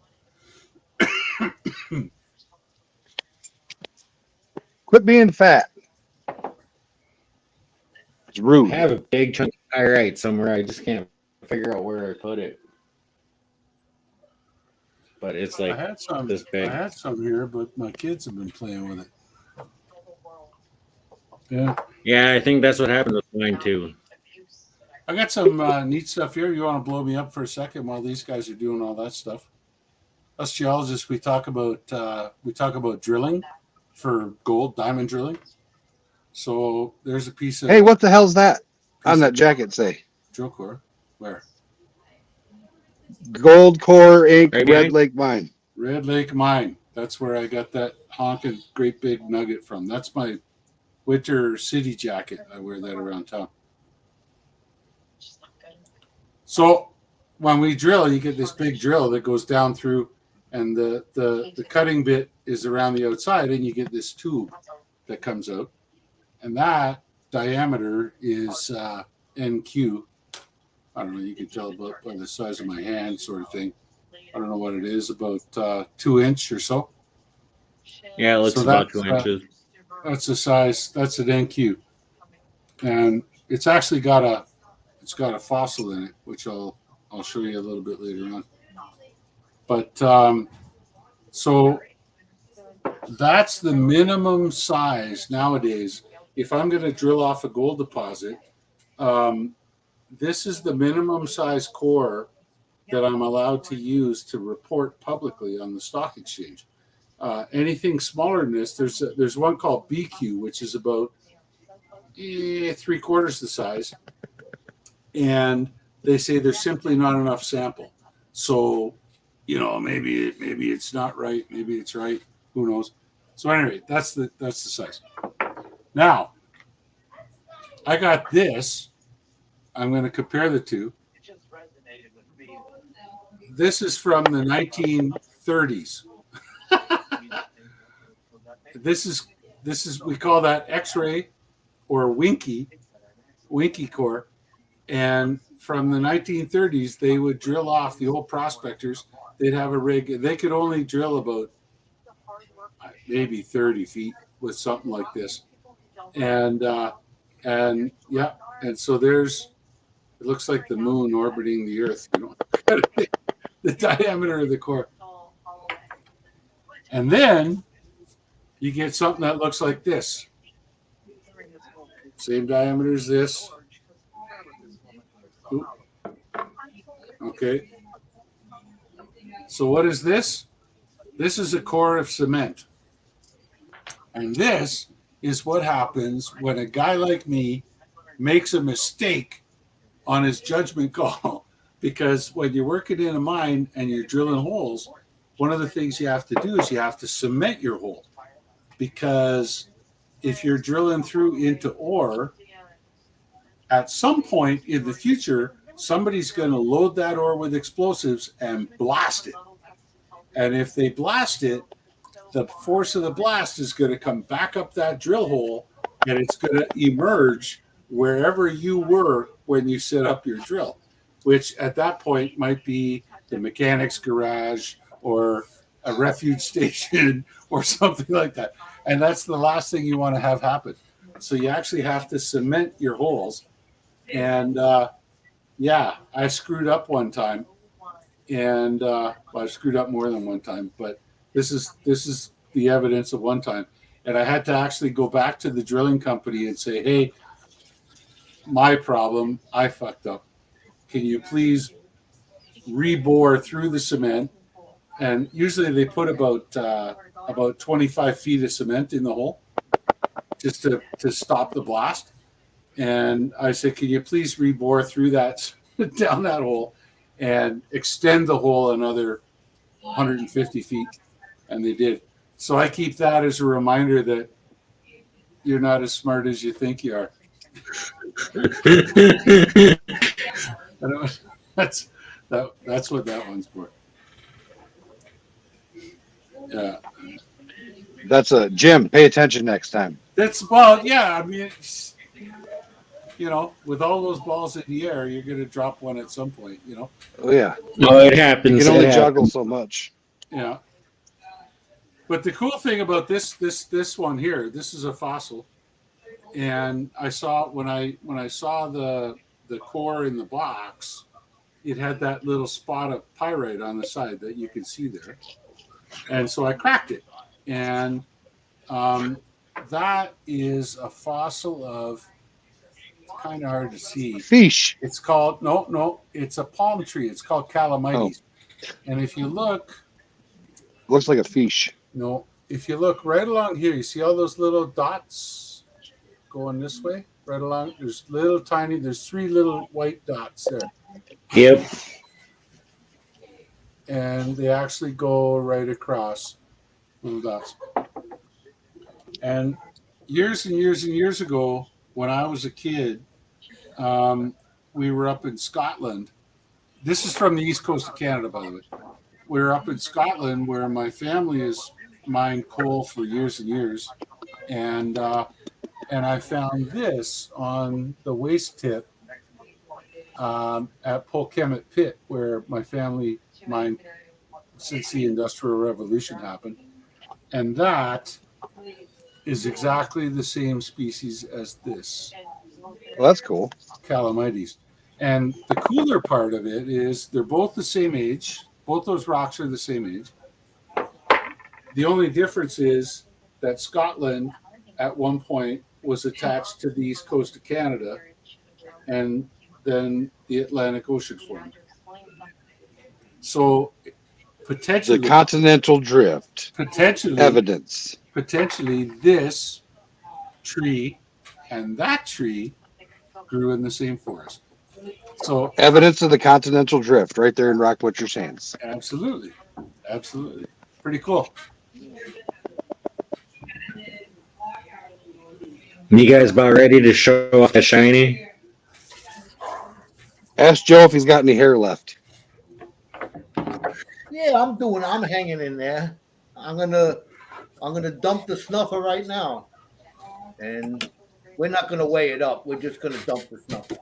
Quit being fat. It's rude. I have a big chunk of pyrite somewhere. I just can't figure out where I put it. But it's like I had some this big. I had some here, but my kids have been playing with it. Yeah. Yeah, I think that's what happened with mine too. I got some neat stuff here. You want to blow me up for a second while these guys are doing all that stuff? Us geologists, we talk about drilling for gold, diamond drilling. So there's a piece of Hey, what the hell's that on that jacket say? drill core. Where? Gold Core Inc. Right Red behind? Lake Mine. Red Lake Mine. That's where I got that honking great big nugget from. That's my winter city jacket. I wear that around town. So when we drill, you get this big drill that goes down through, and the cutting bit is around the outside, and you get this tube that comes out. And that diameter is NQ. I don't know, you can tell by the size of my hand sort of thing. I don't know what it is, about 2 inch or so. Yeah, it looks So about that's, 2 inches. That's the size, that's an NQ. And it's actually got a fossil in it, which I'll show you a little bit later on. But so that's the minimum size nowadays. If I'm going to drill off a gold deposit, this is the minimum size core that I'm allowed to use to report publicly on the stock exchange. Anything smaller than this, there's one called BQ, which is about 3/4 the size, and they say there's simply not enough sample. So, maybe it's not right, maybe it's right. Who knows? So anyway, that's the size. Now, I got this. I'm going to compare the two. This is from the 1930s. This is we call that X-ray or winky core. And from the 1930s, they would drill off the old prospectors. They'd have a rig. They could only drill about maybe 30 feet with something like this. And so it looks like the moon orbiting the Earth. The diameter of the core. And then you get something that looks like this. Same diameter as this. Oop. Okay. So what is this? This is a core of cement. And this is what happens when a guy like me makes a mistake on his judgment call. Because when you're working in a mine and you're drilling holes, one of the things you have to do is you have to cement your hole. Because if you're drilling through into ore, at some point in the future, somebody's going to load that ore with explosives and blast it. And if they blast it, the force of the blast is going to come back up that drill hole, and it's going to emerge wherever you were when you set up your drill, which at that point might be the mechanic's garage or a refuge station or something like that. And that's the last thing you want to have happen. So you actually have to cement your holes. And yeah, I screwed up one time. And well, I screwed up more than one time, but this is the evidence of one time. And I had to actually go back to the drilling company and say, hey, my problem, I fucked up. Can you please rebore through the cement? And usually they put about 25 feet of cement in the hole just to stop the blast. And I said, can you please rebore through that down that hole and extend the hole another 150 feet? And they did. So I keep that as a reminder that you're not as smart as you think you are. That's what that one's for. Yeah. That's a Jim. Pay attention next time. Well, yeah. I mean, with all those balls in the air, you're going to drop one at some point. Oh yeah. Oh, it happens. You can only It juggle happens. so much. Yeah. But the cool thing about this one here, this is a fossil, and I saw when I saw the core in the box, it had that little spot of pyrite on the side that you can see there, and so I cracked it, and that is a fossil of. It's kind of hard to see. Fish. It's called no, it's a palm tree. It's called Calamites, and if you look. Looks like a fish. No, if you look right along here, you see all those little dots going this way, right along. There's there's 3 little white dots there. Yep. And they actually go right across, little dots. And years and years and years ago, when I was a kid, we were up in Scotland. This is from the east coast of Canada, by the way. We were up in Scotland where my family has mined coal for years and years, and I found this on the waste tip at Polkemet Pit where my family mined since the Industrial Revolution happened, and that is exactly the same species as this. Well, that's cool. Calamites. And the cooler part of it is they're both the same age. Both those rocks are the same age. The only difference is that Scotland at one point was attached to the east coast of Canada, and then the Atlantic Ocean formed. So potentially The continental drift. Potentially Evidence. this tree and that tree grew in the same forest. So Evidence of the continental drift right there in Rock Butcher's hands. absolutely. Pretty cool. You guys about ready to show off the shiny? Ask Joe if he's got any hair left. Yeah, I'm hanging in there. I'm gonna dump the snuffer right now. And we're not gonna weigh it up. We're just gonna dump the snuffer.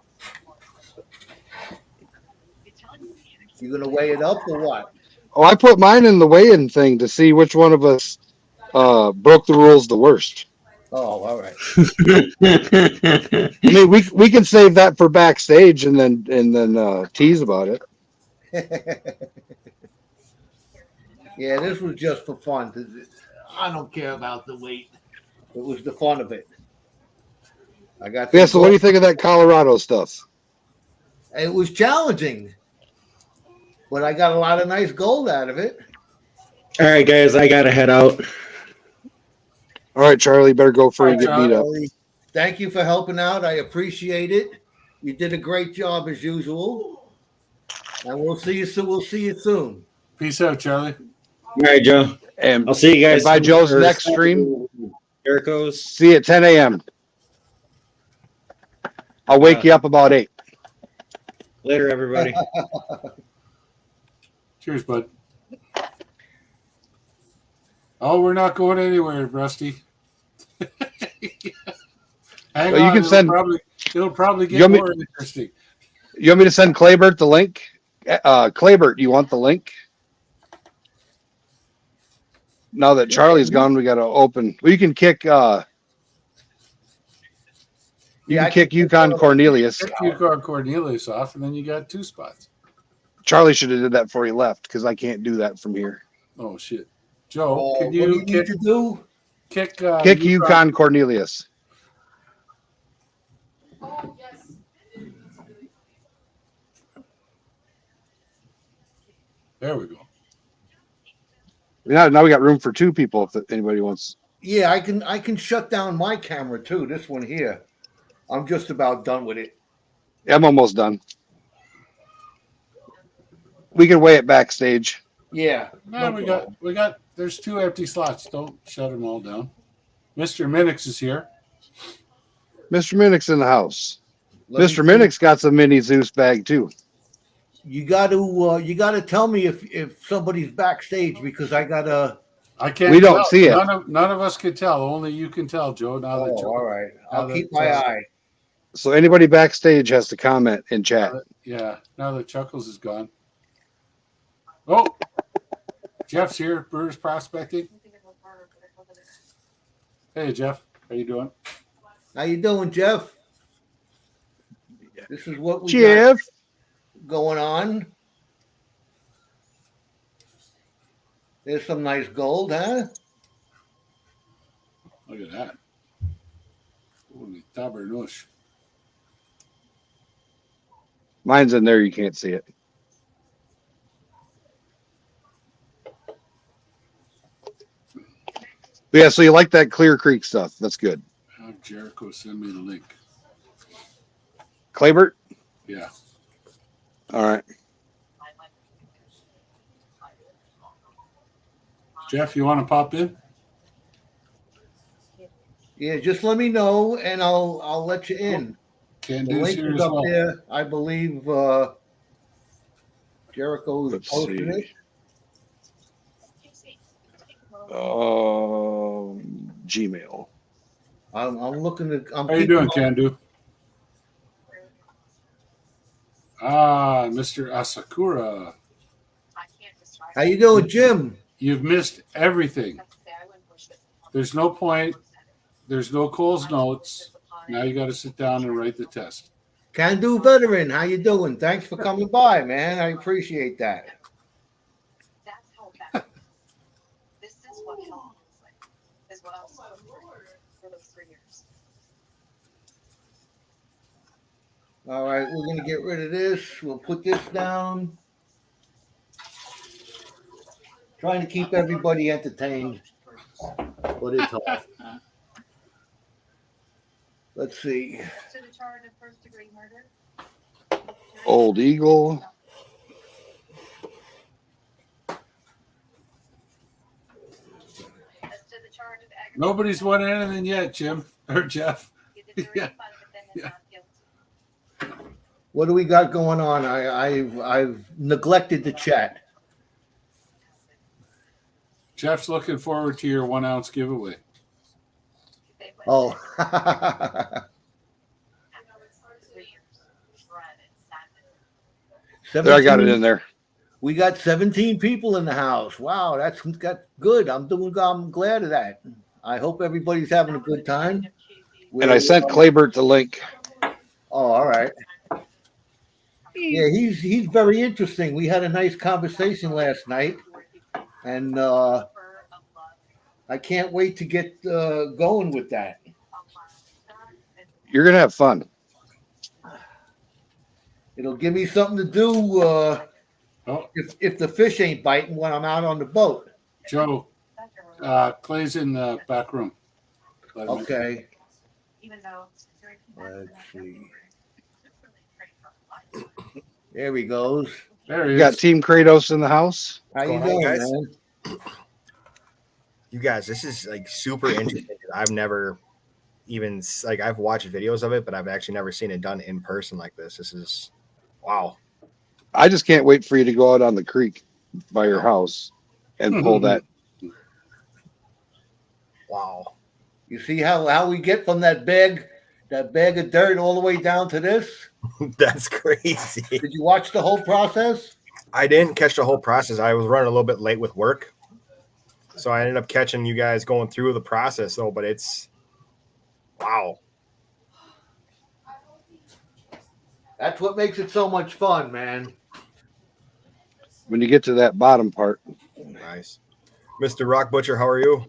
You gonna weigh it up or what? Oh, I put mine in the weigh-in thing to see which one of us broke the rules the worst. Oh, all right. I mean, we can save that for backstage and then tease about it. Yeah, this was just for fun. I don't care about the weight. It was the fun of it. I got. Yeah. So what do you think of that Colorado stuff? It was challenging. Colorado stuff? It was challenging, but I got a lot of nice gold out of it. All right, guys, I gotta head out. All right, Charlie, better go before All you right, get beat up. Charlie, thank you for helping out. I appreciate it. You did a great job as usual, and we'll see you soon. We'll see you soon. Peace out, Charlie. All right, Joe. And I'll see you guys. by soon Joe's for next stream, Jericho's. see you at 10 a.m. I'll wake you up about 8. Later, everybody. Cheers, bud. Oh, we're not going anywhere, Rusty. Hang Well, you on, can send. it'll probably You get want me- more interesting. You want me to send Claybert the link? Claybert, you want the link? Now that Charlie's gone, we got to open. Well, you can kick. You Yeah, can I kick can kick Yukon one of Cornelius. Get Yukon Cornelius off, and then you got 2 spots. Charlie should have did that before he left because I can't do that from here. Oh shit, Joe, Oh, can what do you you need to do? kick Yukon Cornelius. There we go. Now we got room for 2 people if anybody wants. Yeah, I can shut down my camera too. This one here. I'm just about done with it. I'm almost done. We can weigh it backstage. Yeah. No, we got. There's 2 empty slots. Don't shut them all down. Mr. Minix is here. Mr. Minix in the house. Let me Mr. see. Minix got some mini Zeus bag too. You got to tell me if somebody's backstage because I gotta. I can't. We don't tell. see it. None of us can tell. Only you can tell, Joe. Now that Oh, Joe, all right. now I'll that, keep my eye. So anybody backstage has to comment in chat. Yeah. Now that Chuckles is gone. Oh, Jeff's here. Brewers Prospecting. Hey, Jeff. How you doing? How you doing, Jeff? This is what we Jeff. got going on. There's some nice gold, huh? Look at that. Holy tabarnouche. Mine's in there. You can't see it. Yeah, so you like that Clear Creek stuff. That's good. Have Jericho send me the link. Claybert? Yeah. All right. Jeff, you want to pop in? Yeah, just let me know and I'll let you in. Can The do link here is as up well. there. I believe Jericho's Let's posting it. see. Gmail. I'm looking at. How you doing, Can-Do? Ah, Mr. Asakura. How you doing, Jim? You've missed everything. There's no point. There's no Cole's notes. Now you got to sit down and write the test. Can do veteran. How you doing? Thanks for coming by, man. I appreciate that. This is what hell looks like. Is what I was looking for those 3 years. All right, we're gonna get rid of this. We'll put this down. Trying to keep everybody entertained, but it's hard. Let's see. To the charge of first-degree murder. Old Eagle. As to the charge of aggravated Nobody's won anything yet, Jim or Jeff. the jury Yeah. found the defendant not guilty. What do we got going on? I've neglected the chat. Jeff's looking forward to your 1 ounce giveaway. They went Oh, 3 years. Run it. There, I got it in there. We got 17 people in the house. Wow, that's good. I'm glad of that. I hope everybody's having a good time. And I sent Claybert the link. Oh, all right. Yeah, he's very interesting. We had a nice conversation last night, and I can't wait to get going with that. You're gonna have fun. It'll give me something to do Oh, if the fish ain't biting when I'm out on the boat. Joe, Clay's in the back room. Let him in. Okay. Even though Let's see. There he goes. There he You got is. Team Kratos in the house. How you Going on, doing, guys? man? You guys, this is like super interesting. I've never even like I've watched videos of it, but I've actually never seen it done in person like this. This is wow. I just can't wait for you to go out on the creek by your house and pull that. Wow. You see how we get from that bag of dirt all the way down to this? That's crazy. Did you watch the whole process? I didn't catch the whole process. I was running a little bit late with work. So I ended up catching you guys going through the process though, but it's wow. That's what makes it so much fun, man. When you get to that bottom part. Nice. Mr. Rock Butcher, how are you?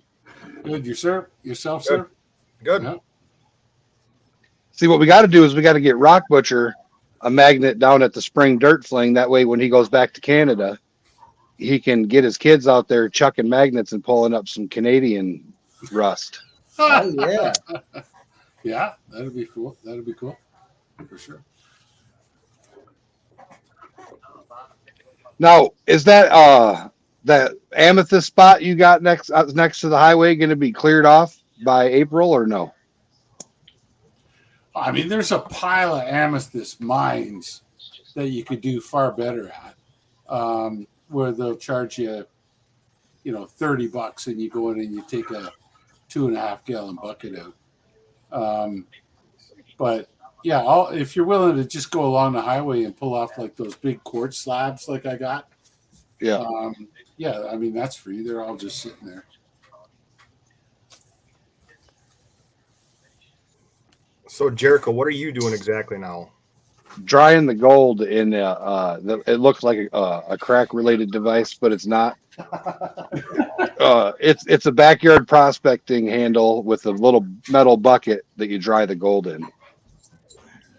Good, yourself, Good. sir? Good. Yeah. See, what we got to do is we got to get Rock Butcher a magnet down at the spring dirt fling. That way, when he goes back to Canada, he can get his kids out there chucking magnets and pulling up some Canadian rust. Oh yeah. Yeah, that'd be cool. That'd be cool. For sure. Now, is that amethyst spot you got next to the highway going to be cleared off by April or no? I mean, there's a pile of amethyst mines that you could do far better at, where they'll charge you, $30, and you go in and you take a 2.5 gallon bucket out. But yeah, if you're willing to just go along the highway and pull off like those big quartz slabs like I got, Yeah. yeah, I mean that's free. They're all just sitting there. So Jericho, what are you doing exactly now? Drying the gold in it looks like a crack related device, but it's not. It's a backyard prospecting handle with a little metal bucket that you dry the gold in.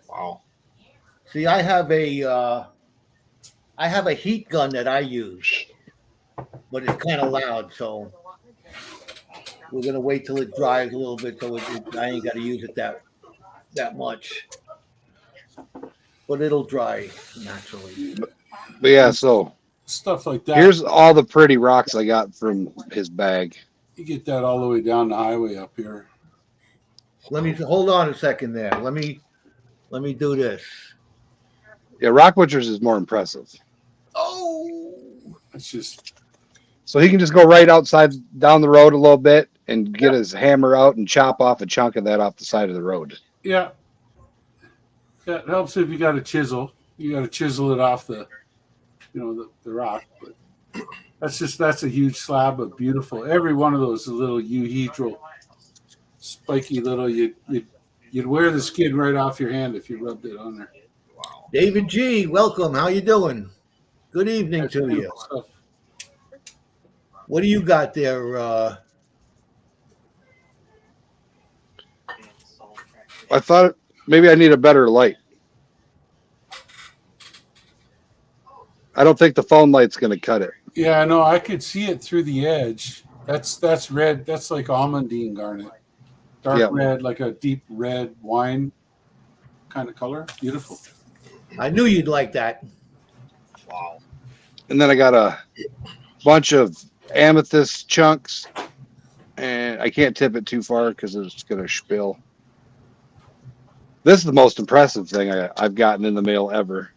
Wow. See, I have a heat gun that I use, but it's kind of loud, so we're gonna wait till it dries a little bit, so I ain't got to use it that much. But it'll dry naturally. But yeah, so Stuff like that. here's all the pretty rocks I got from his bag. You get that all the way down the highway up here. Let me hold on a second there. Let me do this. Yeah, Rock Butchers is more impressive. Oh, It's just So he can just go right outside down the road a little bit and get his hammer out and chop off a chunk of that off the side of the road. yeah. It helps if you got a chisel. You got to chisel it off the rock. But that's a huge slab of beautiful. Every one of those is a little euhedral, spiky little. You'd wear the skin right off your hand if you rubbed it on there. Wow. David G, welcome. How you doing? Good evening That's to you. beautiful stuff. What do you got there? I thought maybe I need a better light. I don't think the phone light's going to cut it. Yeah, no, I could see it through the edge. That's red. That's like almandine garnet, dark Yeah. red, like a deep red wine kind of color. Beautiful. I knew you'd like that. Wow. And then I got a bunch of amethyst chunks, and I can't tip it too far because it's going to spill. This is the most impressive thing I've gotten in the mail ever.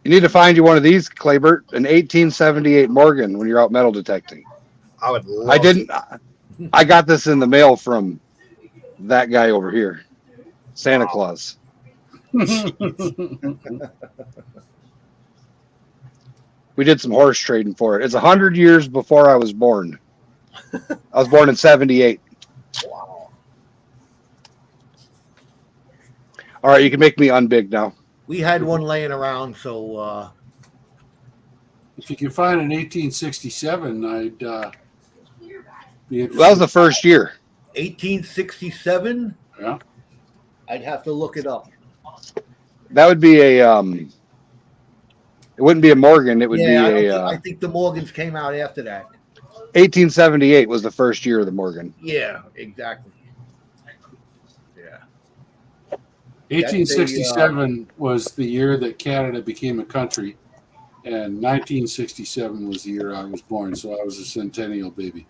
You need to find you one of these, Claybert, an 1878 Morgan when you're out metal detecting. I would love I didn't. I got this in the mail from that guy over here, Santa Claus. We did some horse trading for it. It's 100 years before I was born. I was born in 78. Wow. All right, you can make me unbig now. We had one laying around, so If you can find an 1867, I'd be interested. That was the first year. 1867. Yeah. I'd have to look it up. That would be a it wouldn't be a Morgan. It would Yeah, be I think the Morgans came out after that. 1878 was the first year of the Morgan. Yeah, exactly. Yeah. 1867 was the year that Canada became a country, and 1967 was the year I was born. So I was a centennial baby.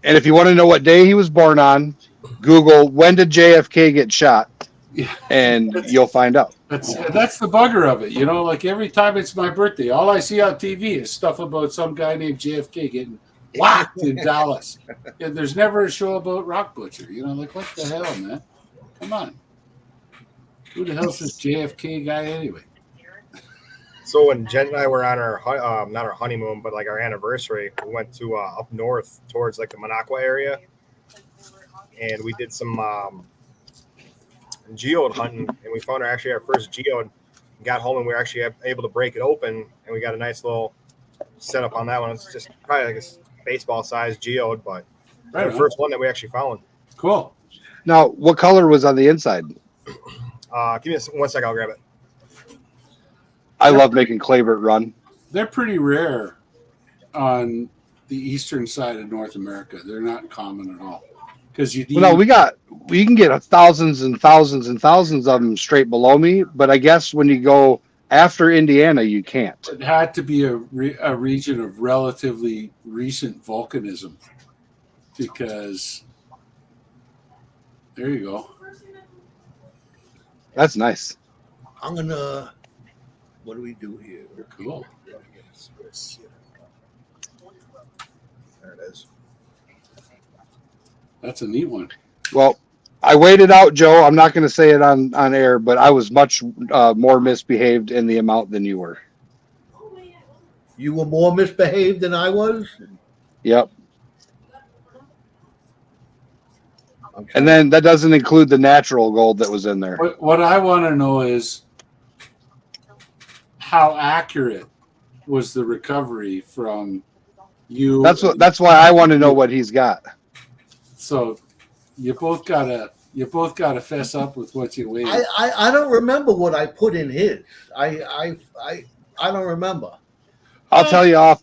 And if you want to know what day he was born on, Google when did JFK get shot, Yeah. and you'll find out. That's the bugger of it, you know. Like every time it's my birthday, all I see on TV is stuff about some guy named JFK getting whacked in Dallas, and there's never a show about Rock Butcher. You know, like what the hell, man? Come on, who the hell's this JFK guy anyway? So when Jen and I were on our not our honeymoon, but like our anniversary, we went to up north towards like the Minocqua area, and we did some geode hunting, and we found our first geode. Got home and we were actually able to break it open, and we got a nice little setup on that one. It's just probably like a baseball-sized geode, but Right, the first one that we actually found. Cool. Now, what color was on the inside? Give me 1 second, I'll grab it. I love making Claybert run. They're pretty rare on the eastern side of North America. They're not common at all because you need. Well, no, we can get thousands and thousands and thousands of them straight below me, but I guess when you go after Indiana, you can't. It had to be a region of relatively recent volcanism because there you go. That's nice. I'm gonna. What do we do here? Cool. There it is. That's a neat one. Well, I waited out, Joe. I'm not going to say it on air, but I was much more misbehaved in the amount than you were. You were more misbehaved than I was. Yep. And then that doesn't include the natural gold that was in there. What I want to know is how accurate was the recovery from you? That's why I want to know what he's got. So you both gotta fess up with what you weighed. I don't remember what I put in his. I don't remember. I'll tell you off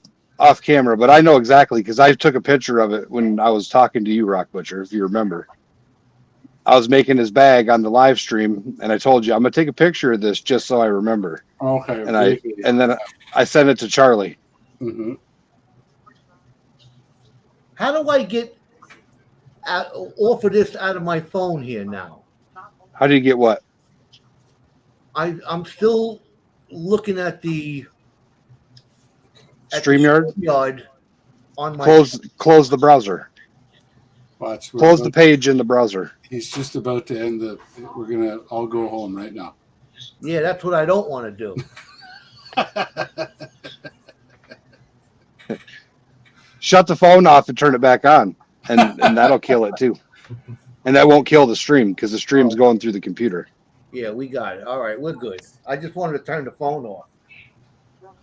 camera, but I know exactly because I took a picture of it when I was talking to you, Rock Butcher, if you remember. I was making his bag on the live stream, and I told you I'm gonna take a picture of this just so I remember. Okay. And then I sent it to Charlie. Mm-hmm. How do I get off of this out of my phone here now? How do you get what? I'm still looking at the StreamYard? StreamYard on my Close the browser. Watch. Close the page in the browser. He's just about to end the. We're gonna all go home right now. Yeah, that's what I don't want to do. Shut the phone off and turn it back on, and that'll kill it too. And that won't kill the stream because the stream's going through the computer. Yeah, we got it. All right, we're good. I just wanted to turn the phone off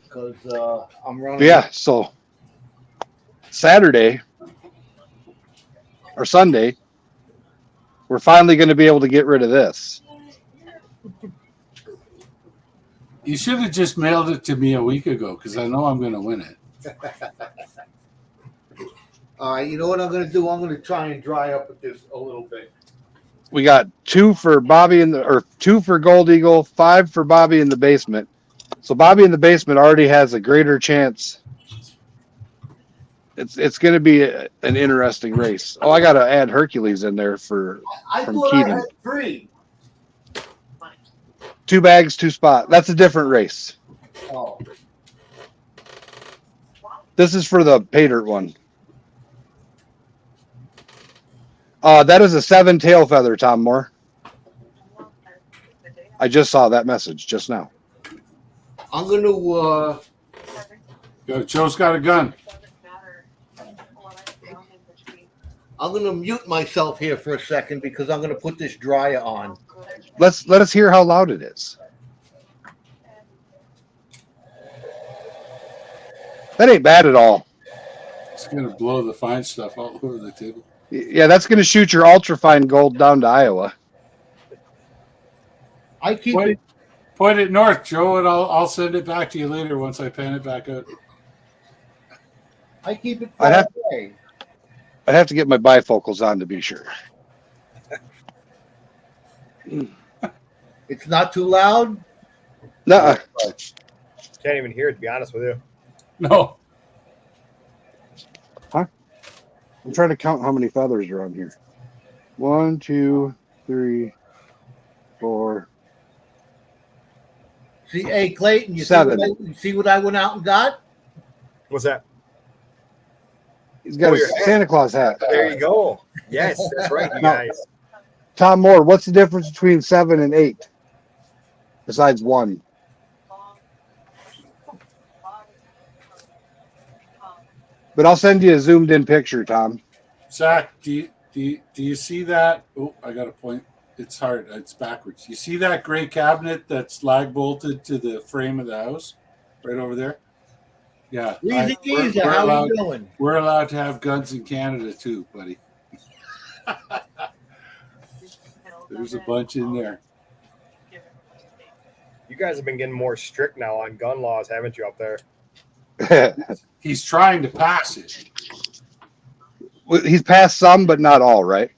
because I'm running. Yeah, so Saturday or Sunday, we're finally going to be able to get rid of this. You should have just mailed it to me a week ago because I know I'm going to win it. All right, you know what I'm going to do? I'm going to try and dry up with this a little bit. We got 2 for Bobby or 2 for Gold Eagle, 5 for Bobby in the basement. So Bobby in the basement already has a greater chance. It's going to be an interesting race. Oh, I got to add Hercules in there from I thought Keaton. I had 3. 2 bags, 2 spot. That's a different race. Oh, This is for the paydirt one. That is a 7 tail feather, Tom Moore. I just saw that message just now. I'm going to. Joe's got a gun. I'm going to mute myself here for a second because I'm going to put this dryer on. Let us hear how loud it is. That ain't bad at all. It's gonna blow the fine stuff all over the table. Yeah, that's going to shoot your ultrafine gold down to Iowa. I keep Point, it. point it north, Joe, and I'll send it back to you later once I pan it back out. I keep it I'd far have- away. I'd have to get my bifocals on to be sure. It's not too loud. Nuh-uh. Can't even hear it, to be honest with you. No, I'm trying to count how many feathers are on here. 1, 2, 3, 4. See, hey Clayton, you 7. you see what I went out and got? What's that? He's got Oh, a your hat. Santa Claus hat. There you go. Yes, that's right, you No. guys. Tom Moore, what's the difference between 7 and 8? Besides 1. But I'll send you a zoomed in picture, Tom. Zach, do you see that? Oh, I got a point. It's hard. It's backwards. You see that gray cabinet that's lag bolted to the frame of the house, right over there? Yeah. Easy, easy. we're How allowed- you doing? We're allowed to have guns in Canada too, buddy. There's a bunch in there. You guys have been getting more strict now on gun laws, haven't you, up there? He's trying to pass it. He's passed some, but not all, right?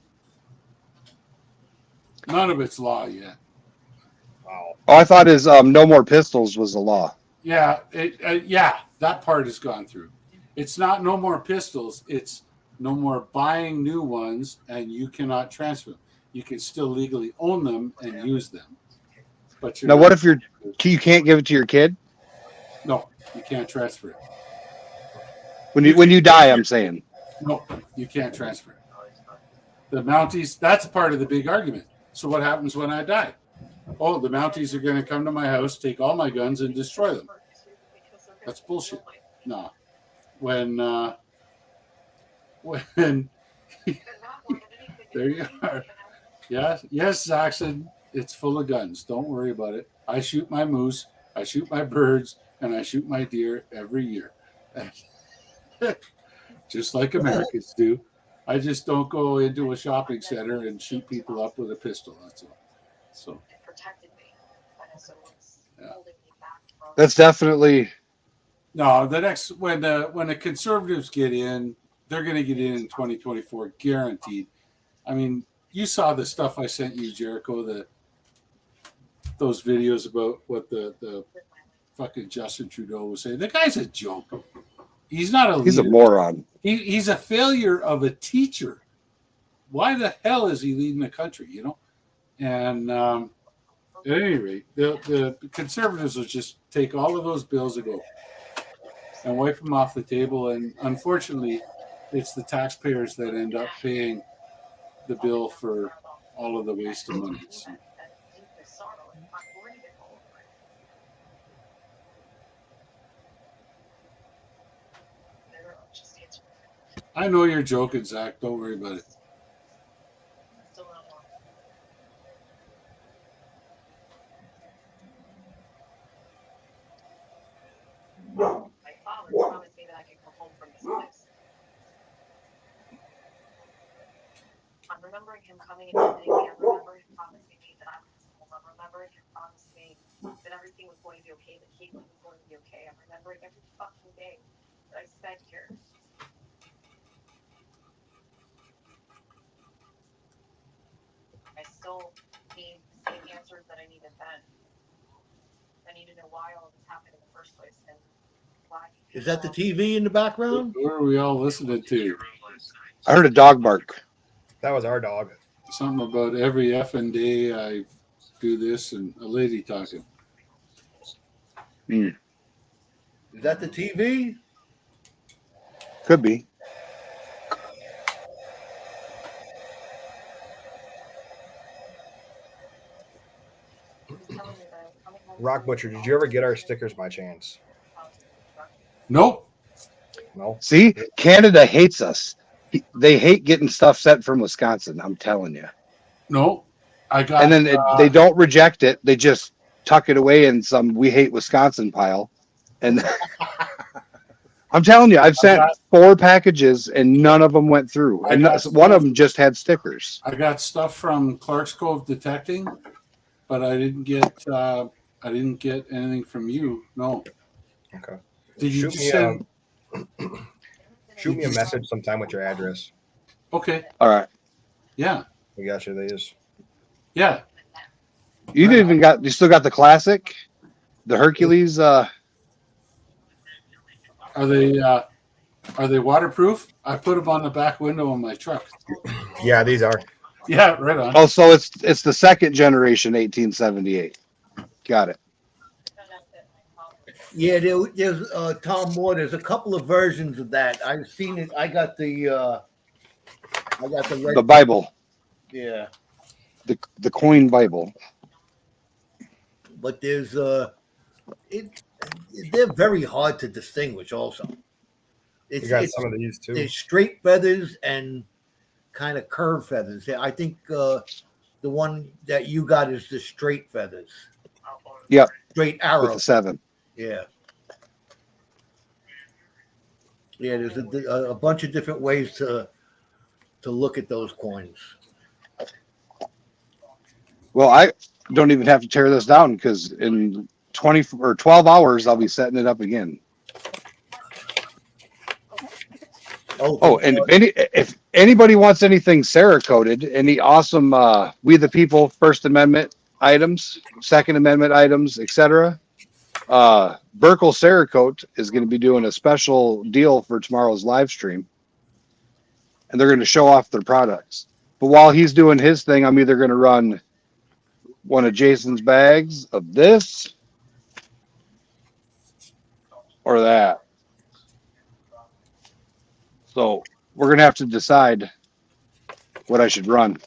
None of it's law yet. Wow. Oh, I thought his no more pistols was the law. Yeah, that part has gone through. It's not no more pistols. It's no more buying new ones, and you cannot transfer them. You can still legally own them and use them. But Now, what if you can't give it to your kid No, you can't transfer it. when you die? I'm saying. No, you can't transfer it. The Mounties, that's part of the big argument. So what happens when I die? Oh, the Mounties are going to come to my house, take all my guns, and destroy them. That's bullshit. No. When there you are. Yes, Saxon, it's full of guns. Don't worry about it. I shoot my moose, I shoot my birds, and I shoot my deer every year. Just like Americans do. I just don't go into a shopping center and shoot people up with a pistol. That's all. So yeah. That's definitely. No, the next when the conservatives get in, they're going to get in 2024, guaranteed. I mean, you saw the stuff I sent you, Jericho. Those videos about what the fucking Justin Trudeau was saying. The guy's a joke. He's not a leader. He's a moron. He's a failure of a teacher. Why the hell is he leading the country? You know, and at any rate, the conservatives will just take all of those bills and go and wipe them off the table. And unfortunately, it's the taxpayers that end up paying the bill for all of the waste of money. So. I know you're joking, Zach. Don't worry about it. My father promised me that I could come home from this place. I'm remembering him coming and visiting me. I remember him promising me that I was home. I'm remembering him promising me that everything was going to be okay, that he was going to be okay. I'm remembering every fucking day that I spent here. I still need the same answers that I needed then. I need to know why all this happened in the first place and why. Is that the TV in the background? Who are we all listening to? I heard a dog bark. That was our dog. Something about every effing day I do this and a lady talking. Is that the TV? Could be. Rock Butcher, did you ever get our stickers by chance? Nope. No. See, Canada hates us. They hate getting stuff sent from Wisconsin. I'm telling you. Nope. I got. And then they don't reject it. They just tuck it away in some "we hate Wisconsin" pile. And I'm telling you, I've sent got- 4 packages and none of them went through. I And got one of stuff- them just had stickers. I got stuff from Clark's Cove Detecting, but I didn't get anything from you. No. Okay. Did you Shoot just me send? Shoot me a message sometime with your address. Okay. All right. Yeah. We got you these. Yeah. You still got the classic, the Hercules. Are they waterproof? I put them on the back window of my truck. Yeah, these are. Yeah, right on. Oh, so it's the second generation 1878. Got it. Yeah, there's Tom Moore. There's a couple of versions of that. I've seen it. I got the red. The Bible, Yeah, the coin Bible. but there's they're very hard to distinguish. Also, You got some of these too. there's straight feathers and kind of curved feathers. I think the one that you got is the straight feathers. Yep. Straight With arrow. the 7. Yeah. Yeah, there's a bunch of different ways to look at those coins. Well, I don't even have to tear this down because in 20 or 12 hours I'll be setting it up again. Oh, and if anybody wants anything Cerakoted, any awesome We the People First Amendment items, Second Amendment items, etc. Burkle Cerakote is going to be doing a special deal for tomorrow's live stream, and they're going to show off their products. But while he's doing his thing, I'm either going to run one of Jason's bags of this or that. So we're going to have to decide what I should run.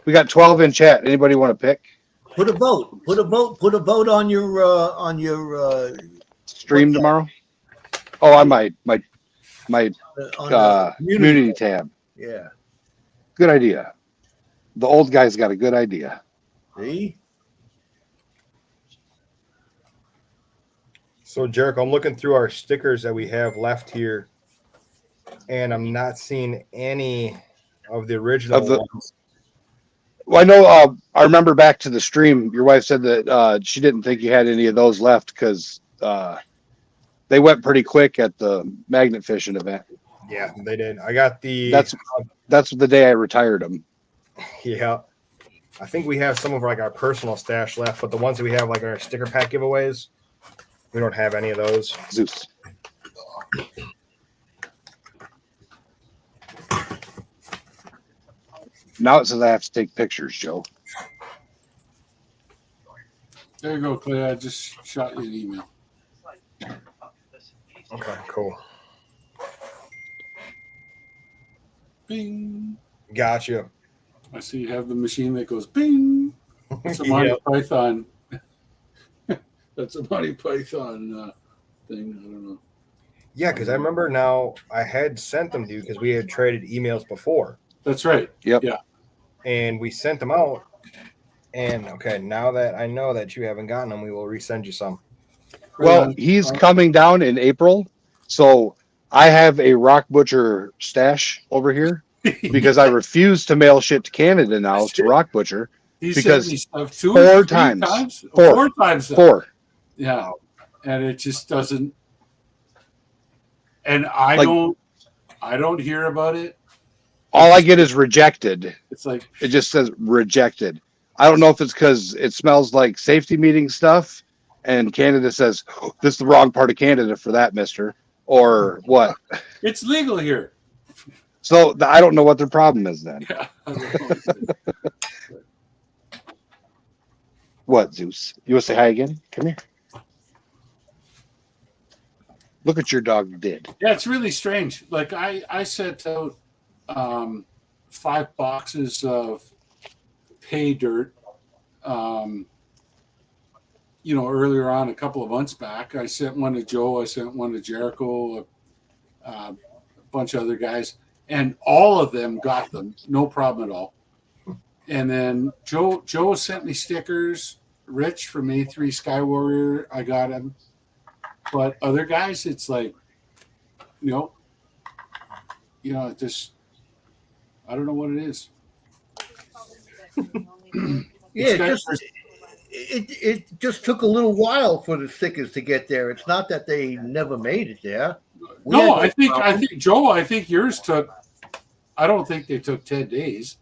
We got 12 in chat. Anybody want to pick? Put a vote. Put a vote on your Stream tomorrow? Oh, on my on the community tab. Yeah. Good idea. The old guy's got a good idea. See? So, Jericho, I'm looking through our stickers that we have left here, and I'm not seeing any of the original ones. Well, I know. I remember back to the stream. Your wife said that she didn't think you had any of those left because they went pretty quick at the magnet fishing event. Yeah, they did. I got the. That's the day I retired them. Yeah, I think we have some of our personal stash left, but the ones that we have our sticker pack giveaways, we don't have any of those. Zeus. Now it says I have to take pictures, Joe. There you go, Clay. I just shot you an email. Okay, cool. Bing. Gotcha. I see you have the machine that goes bing. It's a Monty Python. That's a Monty Python thing. I don't know. Yeah, because I remember now I had sent them to you because we had traded emails before. That's right. Yep. Yeah. And we sent them out. And okay, now that I know that you haven't gotten them, we will resend you some. Well, he's coming down in April, so I have a Rock Butcher stash over here because I refuse to mail shit to Canada now to Rock Butcher. He because sent me stuff 4 times. 4 times. Now. 4. Yeah, and it just doesn't. And I don't hear about it. All I get is rejected. It's like It just says rejected. I don't know if it's because it smells like safety meeting stuff, and Canada says this is the wrong part of Canada for that, mister, or what. it's legal here. So I don't know what their problem is then. Yeah. I don't know. What, Zeus? You want to say hi again? Come here. Look what your dog did. Yeah, it's really strange. Like I sent out 5 boxes of paydirt. Earlier on, a couple of months back, I sent one to Joe. I sent one to Jericho, a bunch of other guys, and all of them got them, no problem at all. And then Joe sent me stickers. Rich from A3 Sky Warrior, I got him. But other guys, it's like it just, I don't know what it is. Yeah, It's got- it just took a little while for the stickers to get there. It's not that they never made it there. We no, had I think Joe, I think yours took. I don't think they took 10 days.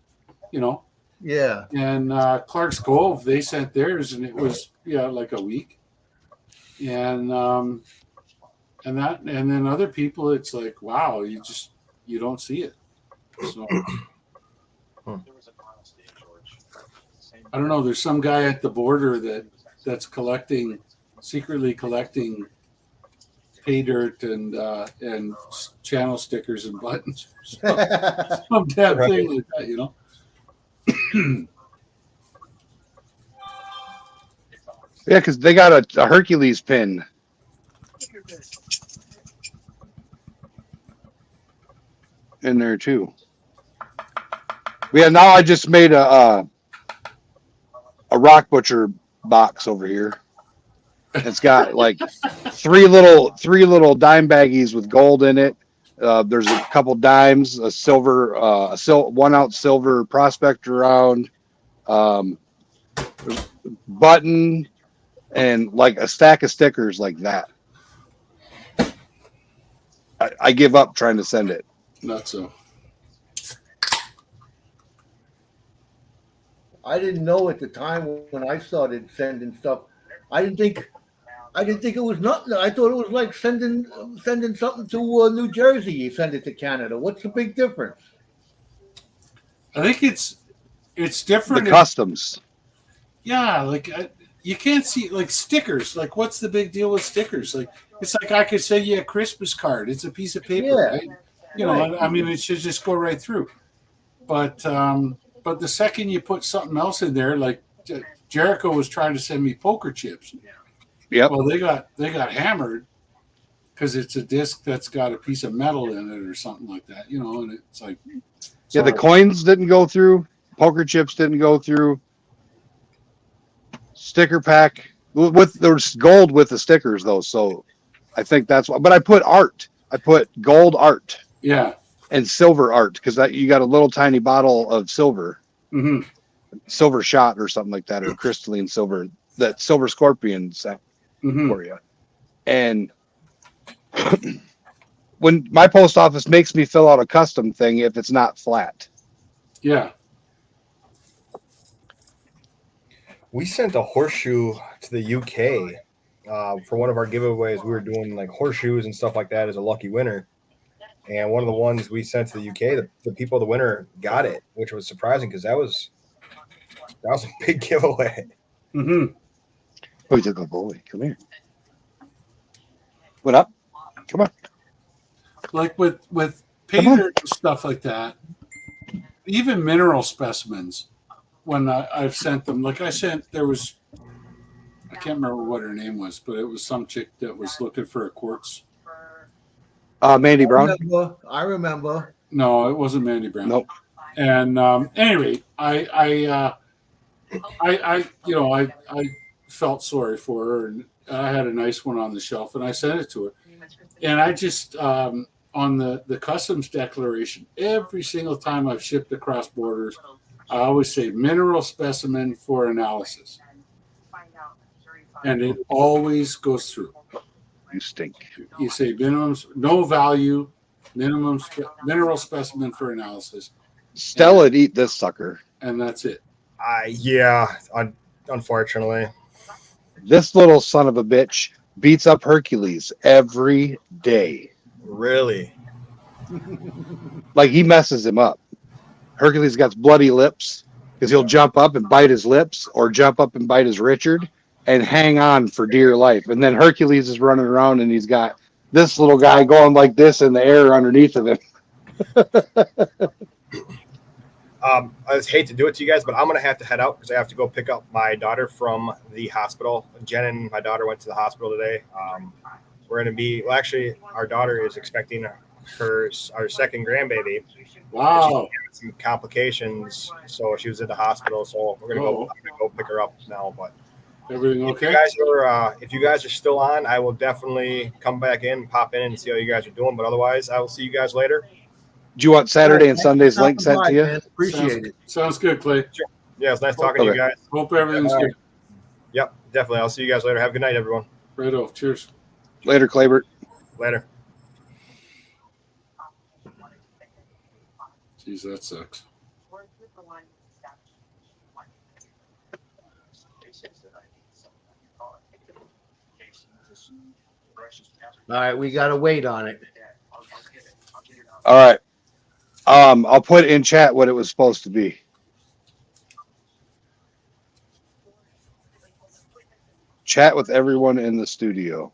Yeah. And Clark's Cove, they sent theirs, and it was like a week. And then other people, it's like, wow, you don't see it. So I don't know. There's some guy at the border that's secretly collecting pay dirt and channel stickers and buttons. Some damn thing like that, Yeah, because they got a Hercules pin. In there too. Yeah, now I just made a rock butcher box over here. It's got like three little dime baggies with gold in it. There's a couple dimes, a silver, 1 ounce silver prospector round, button, and like a stack of stickers like that. I give up trying to send it. Not so. I didn't know at the time when I started sending stuff. I didn't think it was nothing. I thought it was like sending something to New Jersey. You send it to Canada. What's the big difference? I think it's different. The customs. Yeah, like you can't see like stickers. Like, what's the big deal with stickers? Like, it's like I could send you a Christmas card. It's a piece of paper, right? I mean, it should just go right through. But the second you put something else in there, like Jericho was trying to send me poker chips. Yep. Well, they got hammered because it's a disc that's got a piece of metal in it or something like that, and it's like. Yeah, the coins didn't go through. Poker chips didn't go through. Sticker pack there's gold with the stickers though, so I think that's why. But I put art. I put gold art. Yeah. And silver art because you got a little tiny bottle of silver, silver shot or something like that, or crystalline silver. That silver scorpion set for you. And when my post office makes me fill out a custom thing if it's not flat. Yeah. We sent a horseshoe to the UK for one of our giveaways. We were doing like horseshoes and stuff like that as a lucky winner. And one of the ones we sent to the UK, the people, the winner got it, which was surprising because that was a big giveaway. Oh, he's a good boy. Come here. What up? Come on. Like with pay dirt and stuff like that, even mineral specimens, when I've sent them, like I can't remember what her name was, but it was some chick that was looking for a quartz. Mandy Brown. I remember. No, it wasn't Mandy Brown. Nope. And anyway, I felt sorry for her, and I had a nice one on the shelf, and I sent it to her. And I just on the customs declaration, every single time I've shipped across borders, I always say mineral specimen for analysis, and it always goes through. You stink. You say minimums, no value, mineral specimen for analysis. Stella'd eat this sucker. And that's it. Unfortunately. This little son of a bitch beats up Hercules every day. Really? Like he messes him up. Hercules got bloody lips because he'll jump up and bite his lips or jump up and bite his Richard and hang on for dear life. And then Hercules is running around and he's got this little guy going like this in the air underneath of him. I just hate to do it to you guys, but I'm going to have to head out because I have to go pick up my daughter from the hospital. Jen and my daughter went to the hospital today. We're going to be, well, actually, our daughter is expecting our second grandbaby. Wow. Some complications, so she was in the hospital. So we're going to go pick her up now. But Everything If you okay? guys are still on, I will definitely come back in, pop in, and see how you guys are doing. But otherwise, I will see you guys later. Do you want Saturday and Thanks for Sunday's link stopping sent by, to you? man. Appreciate it. Sounds good, Clay. Yeah, it's nice talking to you Okay. guys. Hope everything's All good. right. Yep, definitely. I'll see you guys later. Have a good night, everyone. Right off. Cheers. Later, Claybert. Later. Jeez, that sucks. All right, we got to wait on it. All right. I'll put in chat what it was supposed to be. Chat with everyone in the studio.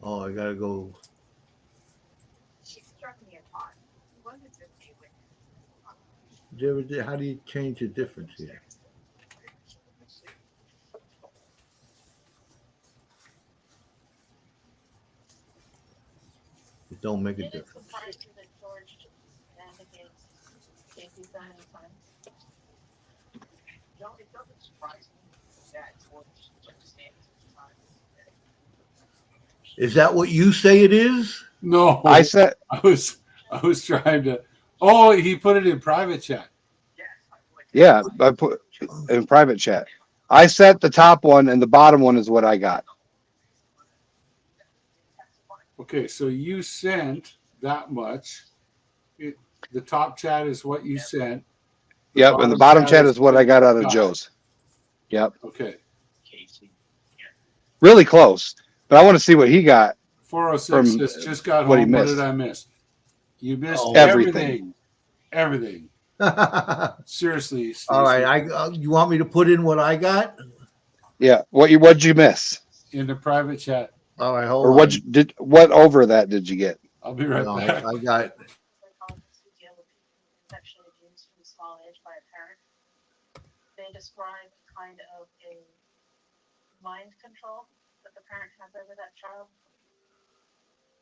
Oh, I got to go. How do you change the difference here? It don't make a difference. Is that what you say it is? No, I said, I was trying to. Oh, he put it in private chat. yeah, I put in private chat. I set the top one and the bottom one is what I got. Okay, so you sent that much. The top chat is what you sent. Yep, and the bottom chat is what I got out of Joe's. Yep, Okay. really close. But I want to see what he got. 406 From says, just got what he home. What missed. did I miss? You missed Oh. everything. Everything. Seriously, Stacey. All right, you want me to put in what I got? Yeah, what'd you miss? In the private chat. All right, hold Or on. what over that did you get? I'll be right No, back. I got. Sexually abused from a small age by a parent. They describe kind of a mind control that the parent has over that child.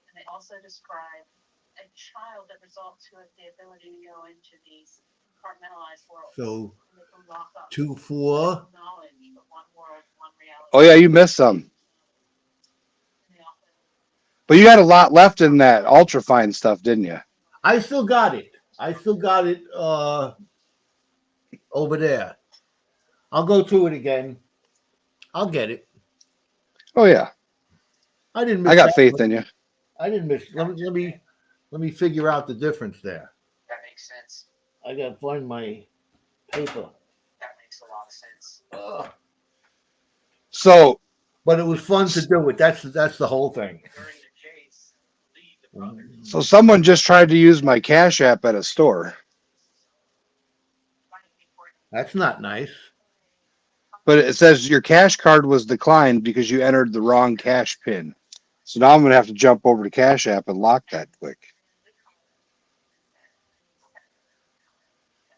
And they also describe a child that results with the ability to go into these compartmentalized worlds. So And they can lock up 2, 4. knowledge of one world, one reality. Oh yeah, you missed some. And they often But you had a lot left in that ultrafine stuff, didn't you? I still got it. Over there. I'll go through it again. I'll get it. Oh yeah, I didn't miss I got that faith much. in you. I didn't miss. Let me figure out the difference there. That makes sense. I gotta find my paper. That makes a lot of sense. Ugh. So But it was fun to do it. That's the whole thing. During the chase, lead the brothers. so someone just tried to use my Cash App at a store, That's not nice. but it says your cash card was declined because you entered the wrong cash pin. So now I'm gonna have to jump over to Cash App and lock that quick.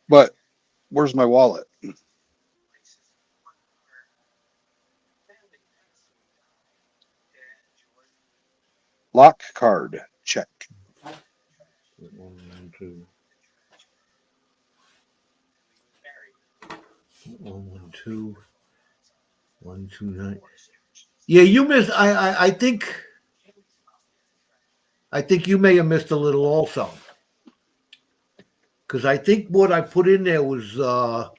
But where's my wallet? Lock card. Check. 1, 2. 1, 2. 1, 2, 9. Yeah, you missed. I think you may have missed a little also. Because I think what I put in there was. Let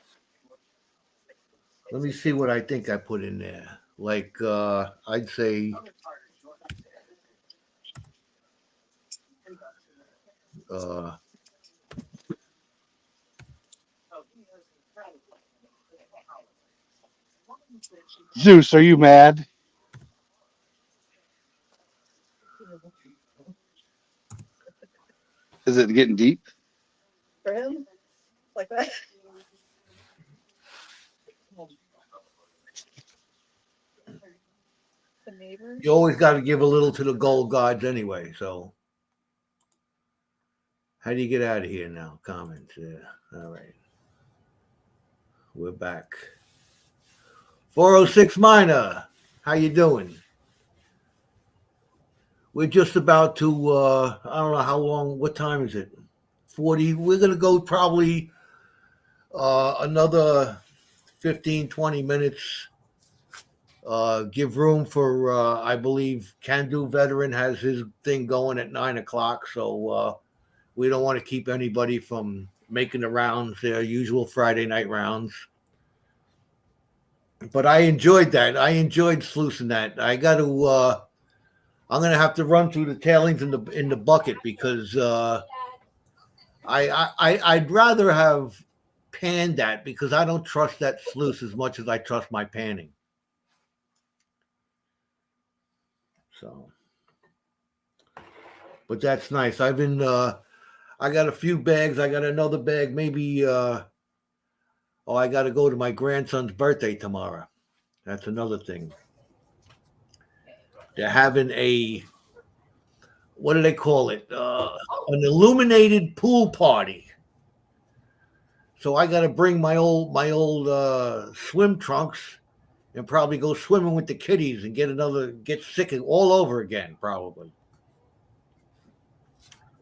me see what I think I put in there. Like I'd say. Zeus, are you mad? Is it getting deep? For him, like that. The neighbor. You always got to give a little to the gold gods anyway. So, how do you get out of here now? Comments. Yeah. All right. We're back. 406 Minor. How you doing? we're just about to. I don't know how long. What time is it? 40. We're gonna go probably another 15, 20 minutes. Give room for. I believe Can Do Veteran has his thing going at 9 o'clock, so we don't want to keep anybody from making the rounds, their usual Friday night rounds. But I enjoyed that. I enjoyed sluicing that. I got to. I'm gonna have to run through the tailings in the bucket because I'd rather have panned that because I don't trust that sluice as much as I trust my panning. So, but that's nice. I've been. I got a few bags. I got another bag. Maybe. I got to go to my grandson's birthday tomorrow. That's another thing. They're having a, what do they call it? An illuminated pool party. So I got to bring my old swim trunks and probably go swimming with the kiddies and get sick all over again, probably.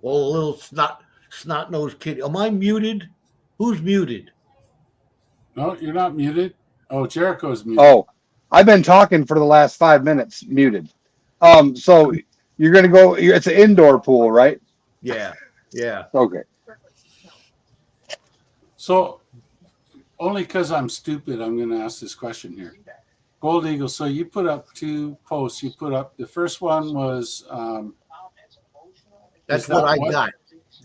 All a little snot-nosed kid. Am I muted? Who's muted? No, you're not muted. Oh, Jericho's muted. Oh, I've been talking for the last 5 minutes, muted. So you're gonna go. It's an indoor pool, right? Yeah. Okay. So, only because I'm stupid, I'm going to ask this question here. Gold Eagle, so you put up 2 posts. You put up, the first one was... That's what I got.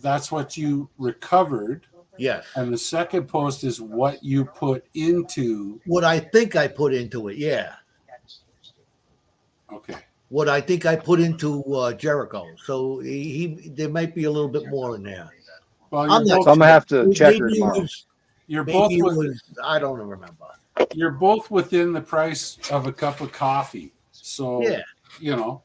That's what you recovered. Yes. And the second post is what you put into... What I think I put into it, yeah. Okay. What I think I put into Jericho. So there might be a little bit more in there. Well, So I'm gonna have to check her Maybe it tomorrow. was- you're maybe both it with, was, I don't remember. you're both within the price of a cup of coffee. So, Yeah. you know,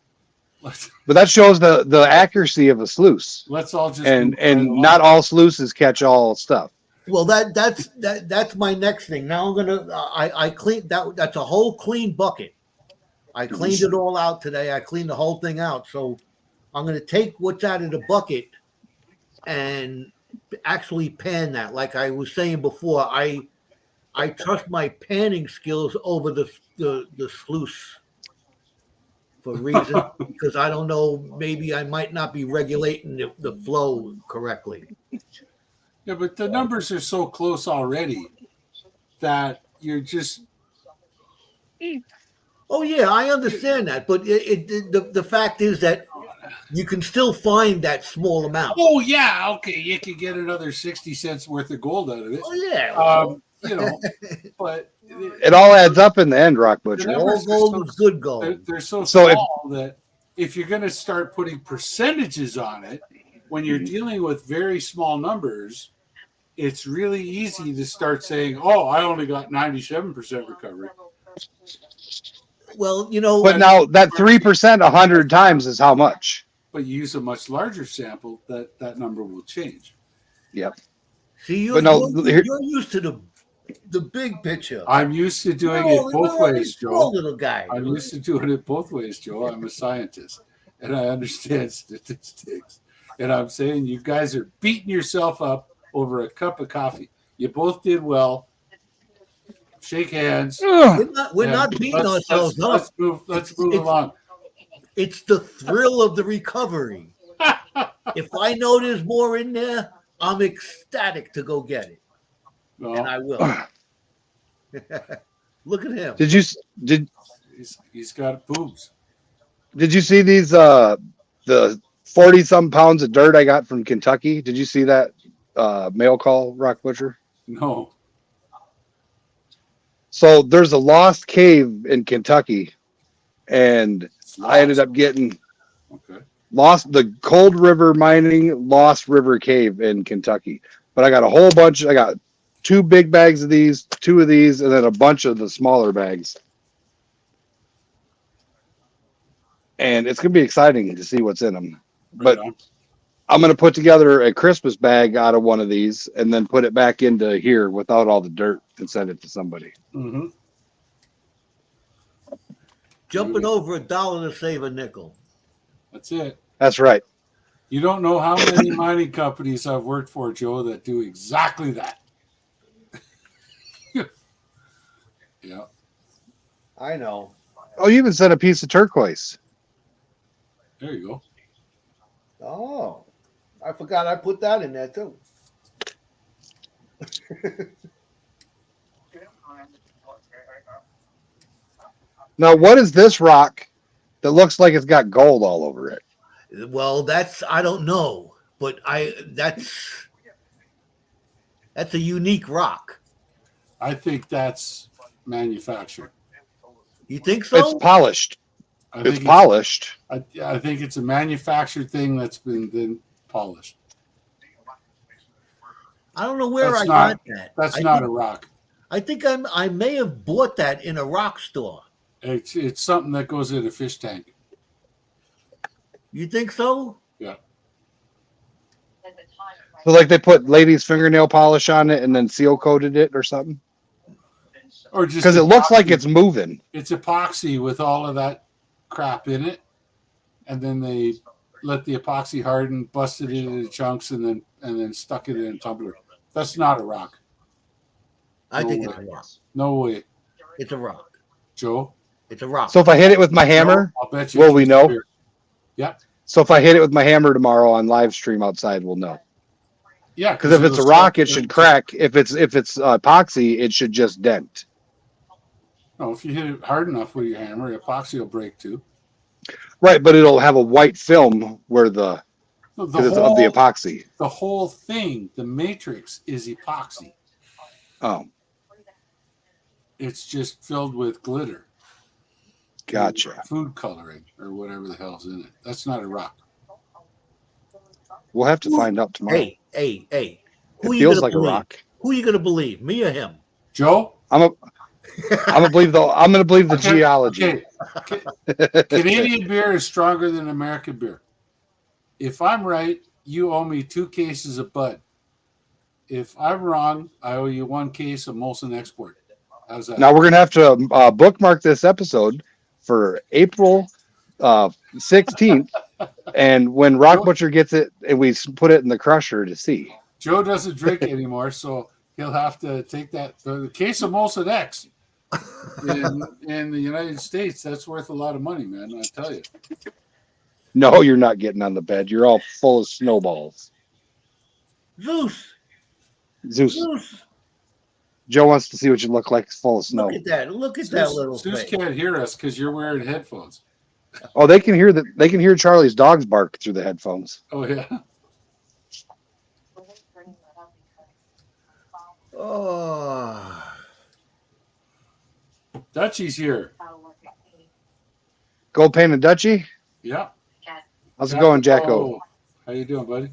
let's But that shows the accuracy of a sluice, all just... and move right along. not all sluices catch all stuff. Well, that's my next thing. Now I'm gonna I clean that. That's a whole clean bucket. I cleaned it all out today. I cleaned the whole thing out. So I'm gonna take what's out of the bucket and actually pan that. Like I was saying before, I trust my panning skills over the sluice for reason because I don't know. Maybe I might not be regulating the flow correctly. Yeah, but the numbers are so close already that you're just... Oh yeah, I understand that, but the fact is that you can still find that small amount. Oh, yeah, okay, you could get another 60 cents worth of gold out of it. Oh yeah, You know, but It all adds up in the end, Rock Butcher. The all numbers are gold is good gold. they're so So if- small that if you're going to start putting percentages on it, when you're dealing with very small numbers, it's really easy to start saying, "Oh, I only got 97% recovery." Well, you know, But now that 3% 100 times is how much? But you use a much larger sample, that number will change. Yep. see, but no, you're used to the big picture. I'm used to doing No, it both you're a ways, small Joe. little guy. I'm used to doing it both ways, Joe. I'm a scientist, and I understand statistics. And I'm saying you guys are beating yourself up over a cup of coffee. You both did well. Shake hands. We're not beating Let's- ourselves let's, up. Let's move It's- along. It's the thrill of the recovery. If I know there's more in there, I'm ecstatic to go get it, No, and I will. Look at him. he's got boobs. Did you see these the 40-some pounds of dirt I got from Kentucky? Did you see that mail call, Rock Butcher? No. So there's a lost cave in Kentucky, and I ended up getting Okay. the Cold River Mining Lost River Cave in Kentucky. But I got a whole bunch. I got 2 big bags of these, 2 of these, and then a bunch of the smaller bags. And it's gonna be exciting to see what's in them. Right But on. I'm gonna put together a Christmas bag out of one of these, and then put it back into here without all the dirt and send it to somebody. Mhm. Jumping over $1 to save a nickel. That's it. That's right. You don't know how many mining companies I've worked for, Joe, that do exactly that. Yeah. I know. Oh, you even sent a piece of turquoise. There you go. Oh, I forgot I put that in there too. Now, what is this rock that looks like it's got gold all over it? Well, that's I don't know, but that's a unique rock. I think that's manufactured. You think It's so? polished. I It's think polished. I think it's a manufactured thing that's been polished. I don't know where That's I not- got that. That's I not think, a rock. I think I may have bought that in a rock store. It's something that goes in a fish tank. You think so? Yeah. At the time, So, like they put ladies' fingernail polish on it and then seal coated it or something? Or just Because it looks like epoxy. it's moving. It's epoxy with all of that crap in it, and then they let the epoxy harden, busted it into chunks, and then stuck it in a tumbler. That's not a rock. I No think way. it's a rock. No way, It's a rock. Joe. It's a rock. So, if I hit it with my hammer, Joe, I'll bet you. will we it's know? clear. Yeah, So if I hit it with my hammer tomorrow on live stream outside, we'll know. yeah. Because if it's a it'll rock, still- it should crack. If it's epoxy, it should just dent. No, if you hit it hard enough with your hammer, epoxy will break too. Right, but it'll have a white film where No, because it's of the epoxy. the whole thing, the matrix, is epoxy. Oh, It's just filled with glitter. gotcha. Food coloring or whatever the hell's in it. That's not a rock. We'll have to find out tomorrow. Hey. It Who you feels gonna like a believe? rock. Who you gonna believe? Me or him? Joe? I'm gonna believe the geology. Okay. Canadian beer is stronger than American beer. If I'm right, you owe me 2 cases of Bud. If I'm wrong, I owe you 1 case of Molson Export. How's that? Now we're gonna have to bookmark this episode for April 16th, and when Rock Butcher gets it, and we put it in the crusher to see. Joe doesn't drink anymore, so he'll have to take that. The case of Molson X in the United States, that's worth a lot of money, man. I tell you. No, you're not getting on the bed. You're all full of snowballs. Zeus. Zeus. Joe wants to see what you look like full of snow. Look at that. Look at that little Zeus face. can't hear us because you're wearing headphones. Oh, they can hear They can hear Charlie's dogs bark through the headphones. Oh yeah. Oh. Dutchie's here. Gold painted Dutchie. Yeah. How's it going, Jacko? Oh, how you doing, buddy?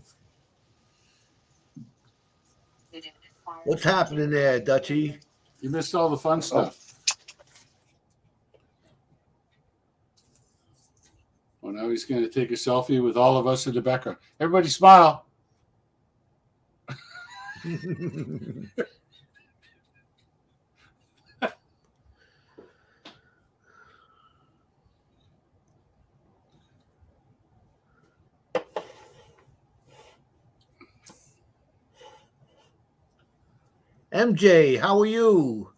What's happening there, Dutchie? You missed all the fun stuff. Well, now he's going to take a selfie with all of us in the background. Everybody smile. MJ, how are you?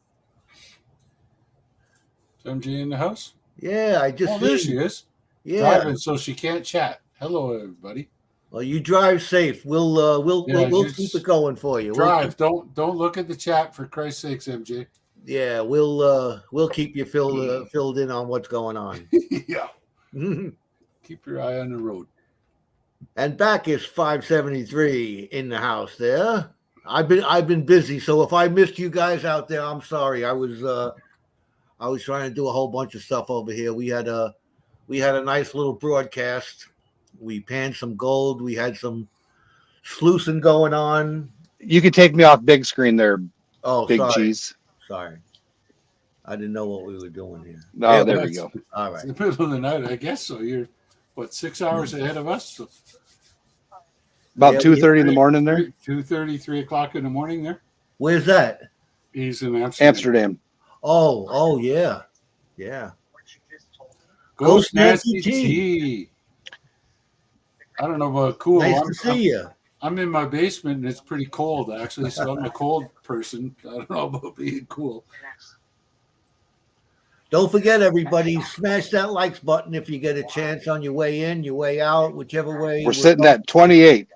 Is MJ in the house? Yeah, I just Oh, there seen- she is. Yeah. Driving, so she can't chat. Hello, everybody. Well, you drive safe. We'll Yeah, we'll just keep it going for you. Drive. Don't look at the chat for Christ's sakes, MJ. Yeah, we'll keep you filled in on what's going on. Yeah. Keep your eye on the road. And back is 573 in the house there. I've been busy, so if I missed you guys out there, I'm sorry. I was trying to do a whole bunch of stuff over here. We had a nice little broadcast. We panned some gold. We had some sluicing going on. You could take me off big screen there, Oh, Big sorry. Cheese. Sorry. I didn't know what we were doing here. Oh, Yeah, there but we go. All It's right. the middle of the night, I guess. So you're, what, 6 hours ahead of us? So About Yeah, 2:30 in the morning there. 2:30, 3 o'clock in the morning there. Where's that? He's in Amsterdam. Amsterdam. Oh yeah. Yeah. Ghost Nancy Nancy T. T. I don't know about cool. Nice to see you. I'm in my basement and it's pretty cold actually, so I'm a cold person. I don't know about being cool. Don't forget, everybody, smash that likes button if you get a chance on your way in, your way out, whichever way. We're sitting at 28.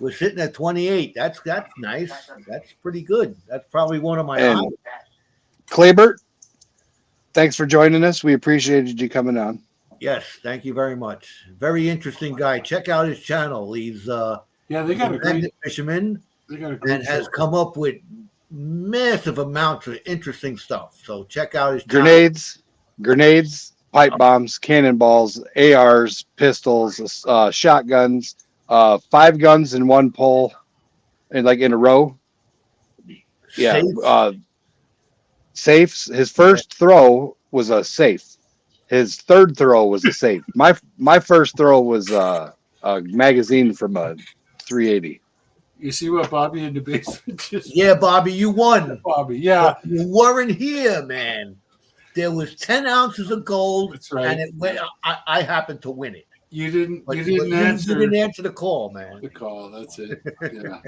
We're sitting at 28. That's nice. That's pretty good. That's probably one of my And highs. Claybert, thanks for joining us. We appreciated you coming on. Yes, thank you very much. Very interesting guy. Check out his channel. He's Yeah, they got a a great. magnet fisherman They got a great. and has show. come up with massive amounts of interesting stuff. So check out his channel. Grenades, pipe bombs, cannonballs, ARs, pistols, shotguns, 5 guns in one pole, and like in a row. Yeah, Safe. safes. His first throw was a safe. His third throw was a safe. My first throw was a magazine from a 380. You see what Bobby in the basement just. Yeah, Bobby, you won. Bobby, yeah, But you weren't here, man. There was 10 ounces of gold, that's right. and it went. I happened to win it. You didn't. But You didn't answer You didn't answer the call, man. the call. That's it. Yeah.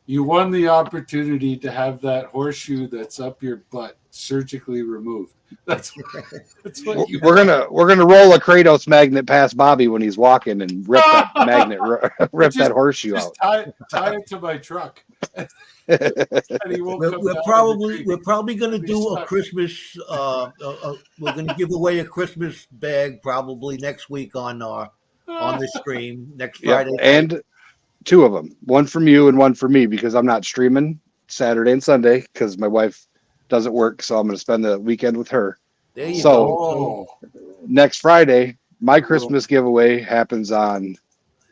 You won the opportunity to have that horseshoe that's up your butt surgically removed. That's what you. We're gonna roll a Kratos magnet past Bobby when he's walking and rip that magnet, rip Just- that horseshoe Just out. tie it to my truck. And he won't come We're down probably the creek. going to Be do a stuck. Christmas. We're going to give away a Christmas bag probably next week on the stream next Yep, Friday. and 2 of them, one from you and one for me, because I'm not streaming Saturday and Sunday because my wife doesn't work, so I'm going to spend the weekend with her. There you So- go. Oh, Next Friday, my Christmas giveaway happens on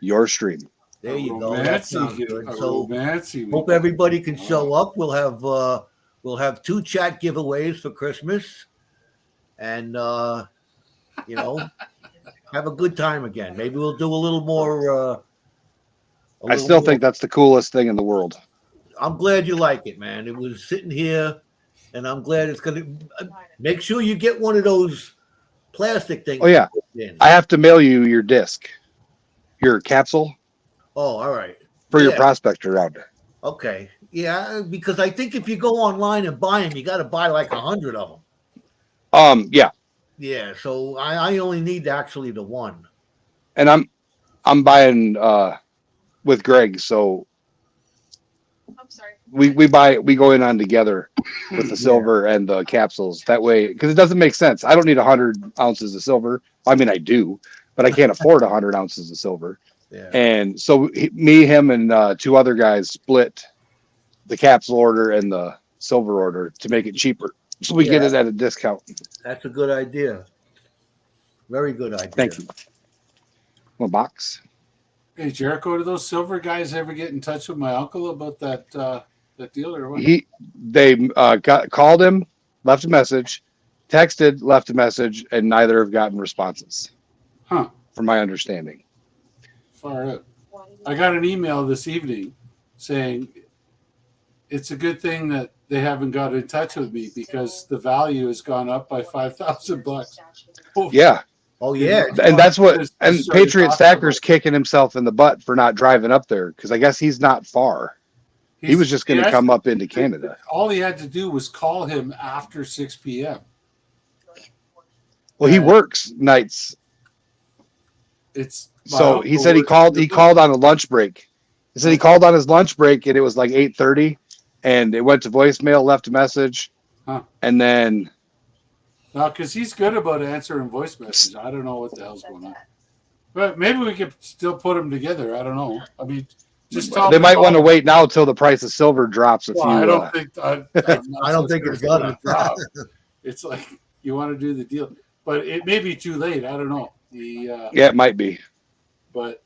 your stream. There you go. That sounds romancy, good. a So romancy. hope everybody can show up. We'll have 2 chat giveaways for Christmas, and have a good time again. Maybe we'll do a little more. I still think that's the coolest thing in the world. I'm glad you like it, man. It was sitting here, and I'm glad it's gonna. Make sure you get one of those plastic things. Oh yeah, in. I have to mail you your disc, your capsule Oh, all right. for your Yeah. prospector rounder. Okay. Yeah, because I think if you go online and buy them, you got to buy like 100 of them. Yeah, Yeah. So I only need actually the one. and I'm buying with Greg, so I'm sorry. we go in on together with the silver and the capsules. That way, because it doesn't make sense. I don't need 100 ounces of silver. I mean, I do, but I can't afford 100 ounces of silver. Yeah. And so me, him, and 2 other guys split the capsule order and the silver order to make it cheaper, so we get it at a discount. That's a good idea. Very good idea. Thank you. One box. Hey Jericho, do those silver guys ever get in touch with my uncle about that deal or what? They called him, left a message, texted, left a message, and neither have gotten responses. Huh. From my understanding. Far out. I got an email this evening saying it's a good thing that they haven't got in touch with me because the value has gone up by $5,000. Yeah, Oh yeah. and that's what. Just And started Patriot talking Stacker's about- kicking himself in the butt for not driving up there because I guess he's not far. He was just going to come up into Canada. All he had to do was call him after 6 p.m. Well, he works nights, It's so he said he called on a lunch break. He said he called on his lunch break and it was like 8:30, and it went to voicemail, left a message, Huh. and then No, because he's good about answering voice messages. I don't know what the hell's going on. But maybe we could still put them together. I don't know. I mean, just tell they them might all- want to wait now till the price of silver drops a Well, few. I don't think I don't think it's gonna. drop. It's like you want to do the deal, but it may be too late. I don't know. Yeah, it might be. But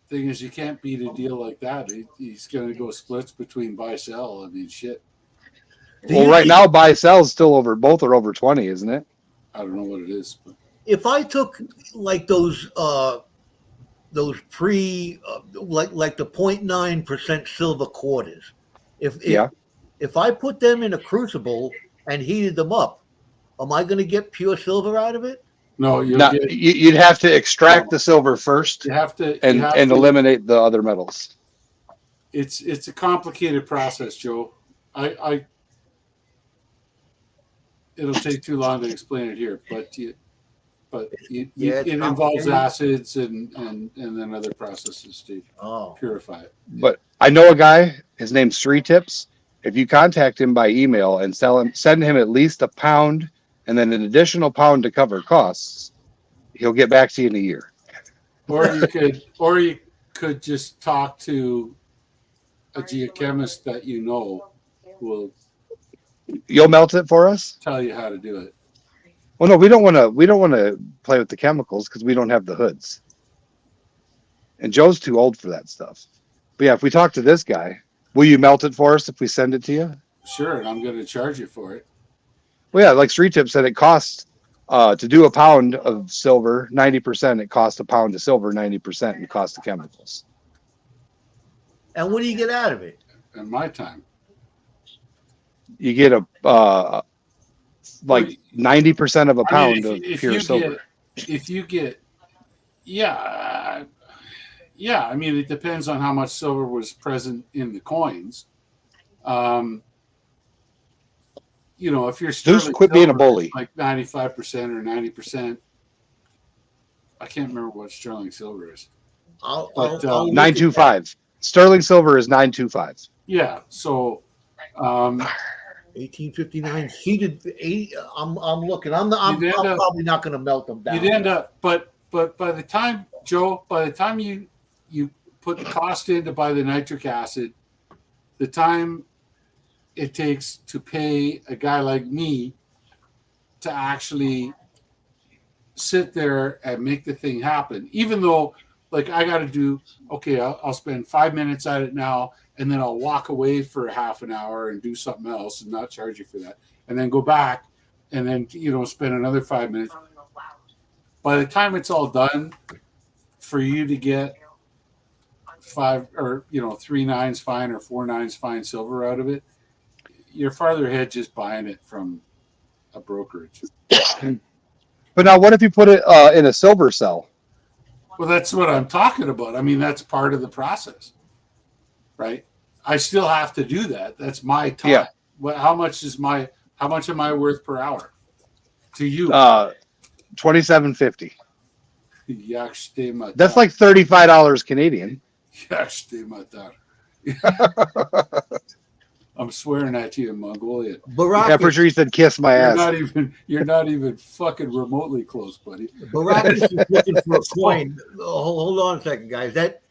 thing is, you can't beat a deal like that. He's going to go splits between buy sell. I mean, shit. Well, right now buy sell is still over. Both are over 20, isn't it? I don't know what it is. But If I took like those pre like the 0.9% silver quarters, if I put them in a crucible and heated them up, am I going to get pure silver out of it? No, you'll Not, get. you'd have to extract the silver first You have to. and you have and to, eliminate the other metals. It's a complicated process, Joe. I it'll take too long to explain it here, but Yeah, it's it involves complicated. acids and then other processes to Oh, purify it. But I know a guy. His name's Three Tips. If you contact him by email and send him at least a pound and then an additional pound to cover costs, he'll get back to you in a year. Or you could just talk to a geochemist that you know who will You'll melt it for us? tell you how to do it. Well, no, we don't want to play with the chemicals because we don't have the hoods. And Joe's too old for that stuff. But yeah, if we talk to this guy, will you melt it for us if we send it to you? Sure, and I'm going to charge you for it. Well, yeah, like Street Tip said, it costs to do a pound of silver 90%. It costs a pound of silver 90% in cost of chemicals. and what do you get out of it? In my time, You get a like 90% of a pound of if pure you silver. if you get, yeah. I mean, it depends on how much silver was present in the coins. If you're Zeus, quit being a silver, bully. like 95% or 90%. I can't remember what sterling silver is. I'll 925. Sterling silver is 925. Yeah, so 1859 seeded. I'm looking. I'm probably not going to melt them down. you'd end up, but by the time, Joe, you put the cost in to buy the nitric acid, the time it takes to pay a guy like me to actually sit there and make the thing happen, even though, like, I got to do, okay, I'll spend 5 minutes at it now, and then I'll walk away for half an hour and do something else and not charge you for that, and then go back and then, spend another 5 minutes. By the time it's all done, for you to get 5 or 3 nines fine or 4 nines fine silver out of it, you're farther ahead just buying it from a brokerage. But now, what if you put it in a silver cell? Well, that's what I'm talking about. I mean, that's part of the process, right? I still have to do that. That's my time. Yeah. How much am I worth per hour to you? $27.50. Yakshte That's like $35 Canadian. I'm swearing at you in Mongolian. Yeah, for sure you said kiss my ass. You're not even fucking remotely close, buddy. Baracus is looking for a coin. Hold on a second, guys. That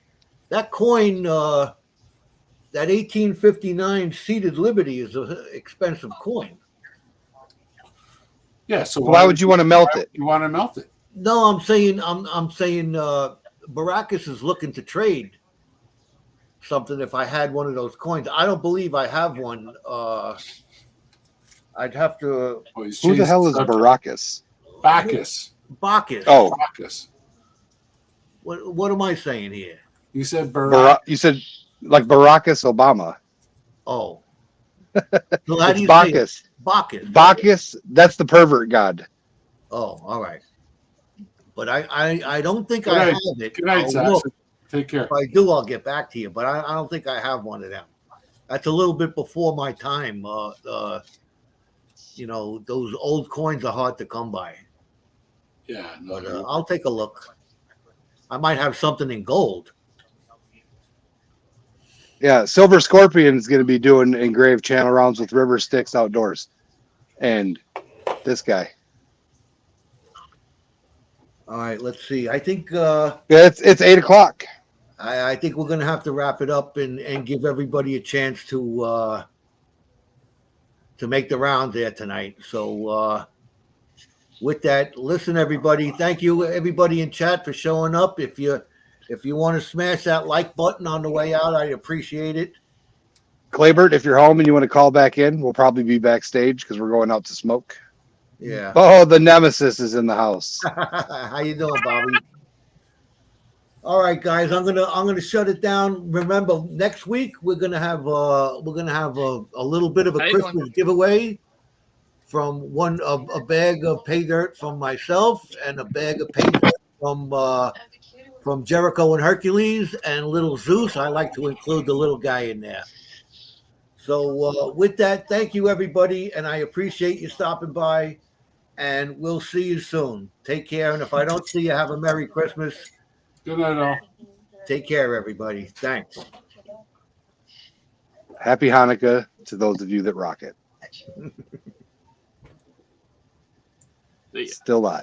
coin, that 1859 seeded Liberty is an expensive coin. Yeah, so why would you want to melt it? You want to melt it? No, I'm saying Baracus is looking to trade something if I had one of those coins. I don't believe I have one. I'd have to. Who the hell is Baracus? Bacchus. Oh, Bacchus. What am I saying here? You said Baracus. You said like Baracus Obama. Oh. So how do you Bacchus. say it? Bacchus. Bacchus, that's the pervert god. Oh, all right. But I don't think Good I night. have it. Good night, I'll Zach. look. Take care. If I do, I'll get back to you. But I don't think I have one of them. That's a little bit before my time. Those old coins are hard to come by. Yeah, no, But I'll take a look. I might have something in gold. Yeah, Silver Scorpion is going to be doing engraved channel rounds with river sticks outdoors. And this guy. All right, let's see. I think It's 8 o'clock. I think we're gonna have to wrap it up and give everybody a chance to make the round there tonight. So with that, listen, everybody. Thank you, everybody in chat, for showing up. If you want to smash that like button on the way out, I'd appreciate it. Claybert, if you're home and you want to call back in, we'll probably be backstage because we're going out to smoke. Yeah. Oh, the nemesis is in the house. How you doing, Bobby? All right, guys. I'm gonna shut it down. Remember, next week we're gonna have a little bit of a How you Christmas doing? giveaway from a bag of pay dirt from myself and a bag of pay dirt from Jericho and Hercules and little Zeus. I like to include the little guy in there. So with that, thank you everybody, and I appreciate you stopping by. And we'll see you soon. Take care, and if I don't see you, have a Merry Christmas. Good night, all. Take care, everybody. Thanks. Happy Hanukkah to those of you that rock it. See ya. Still live.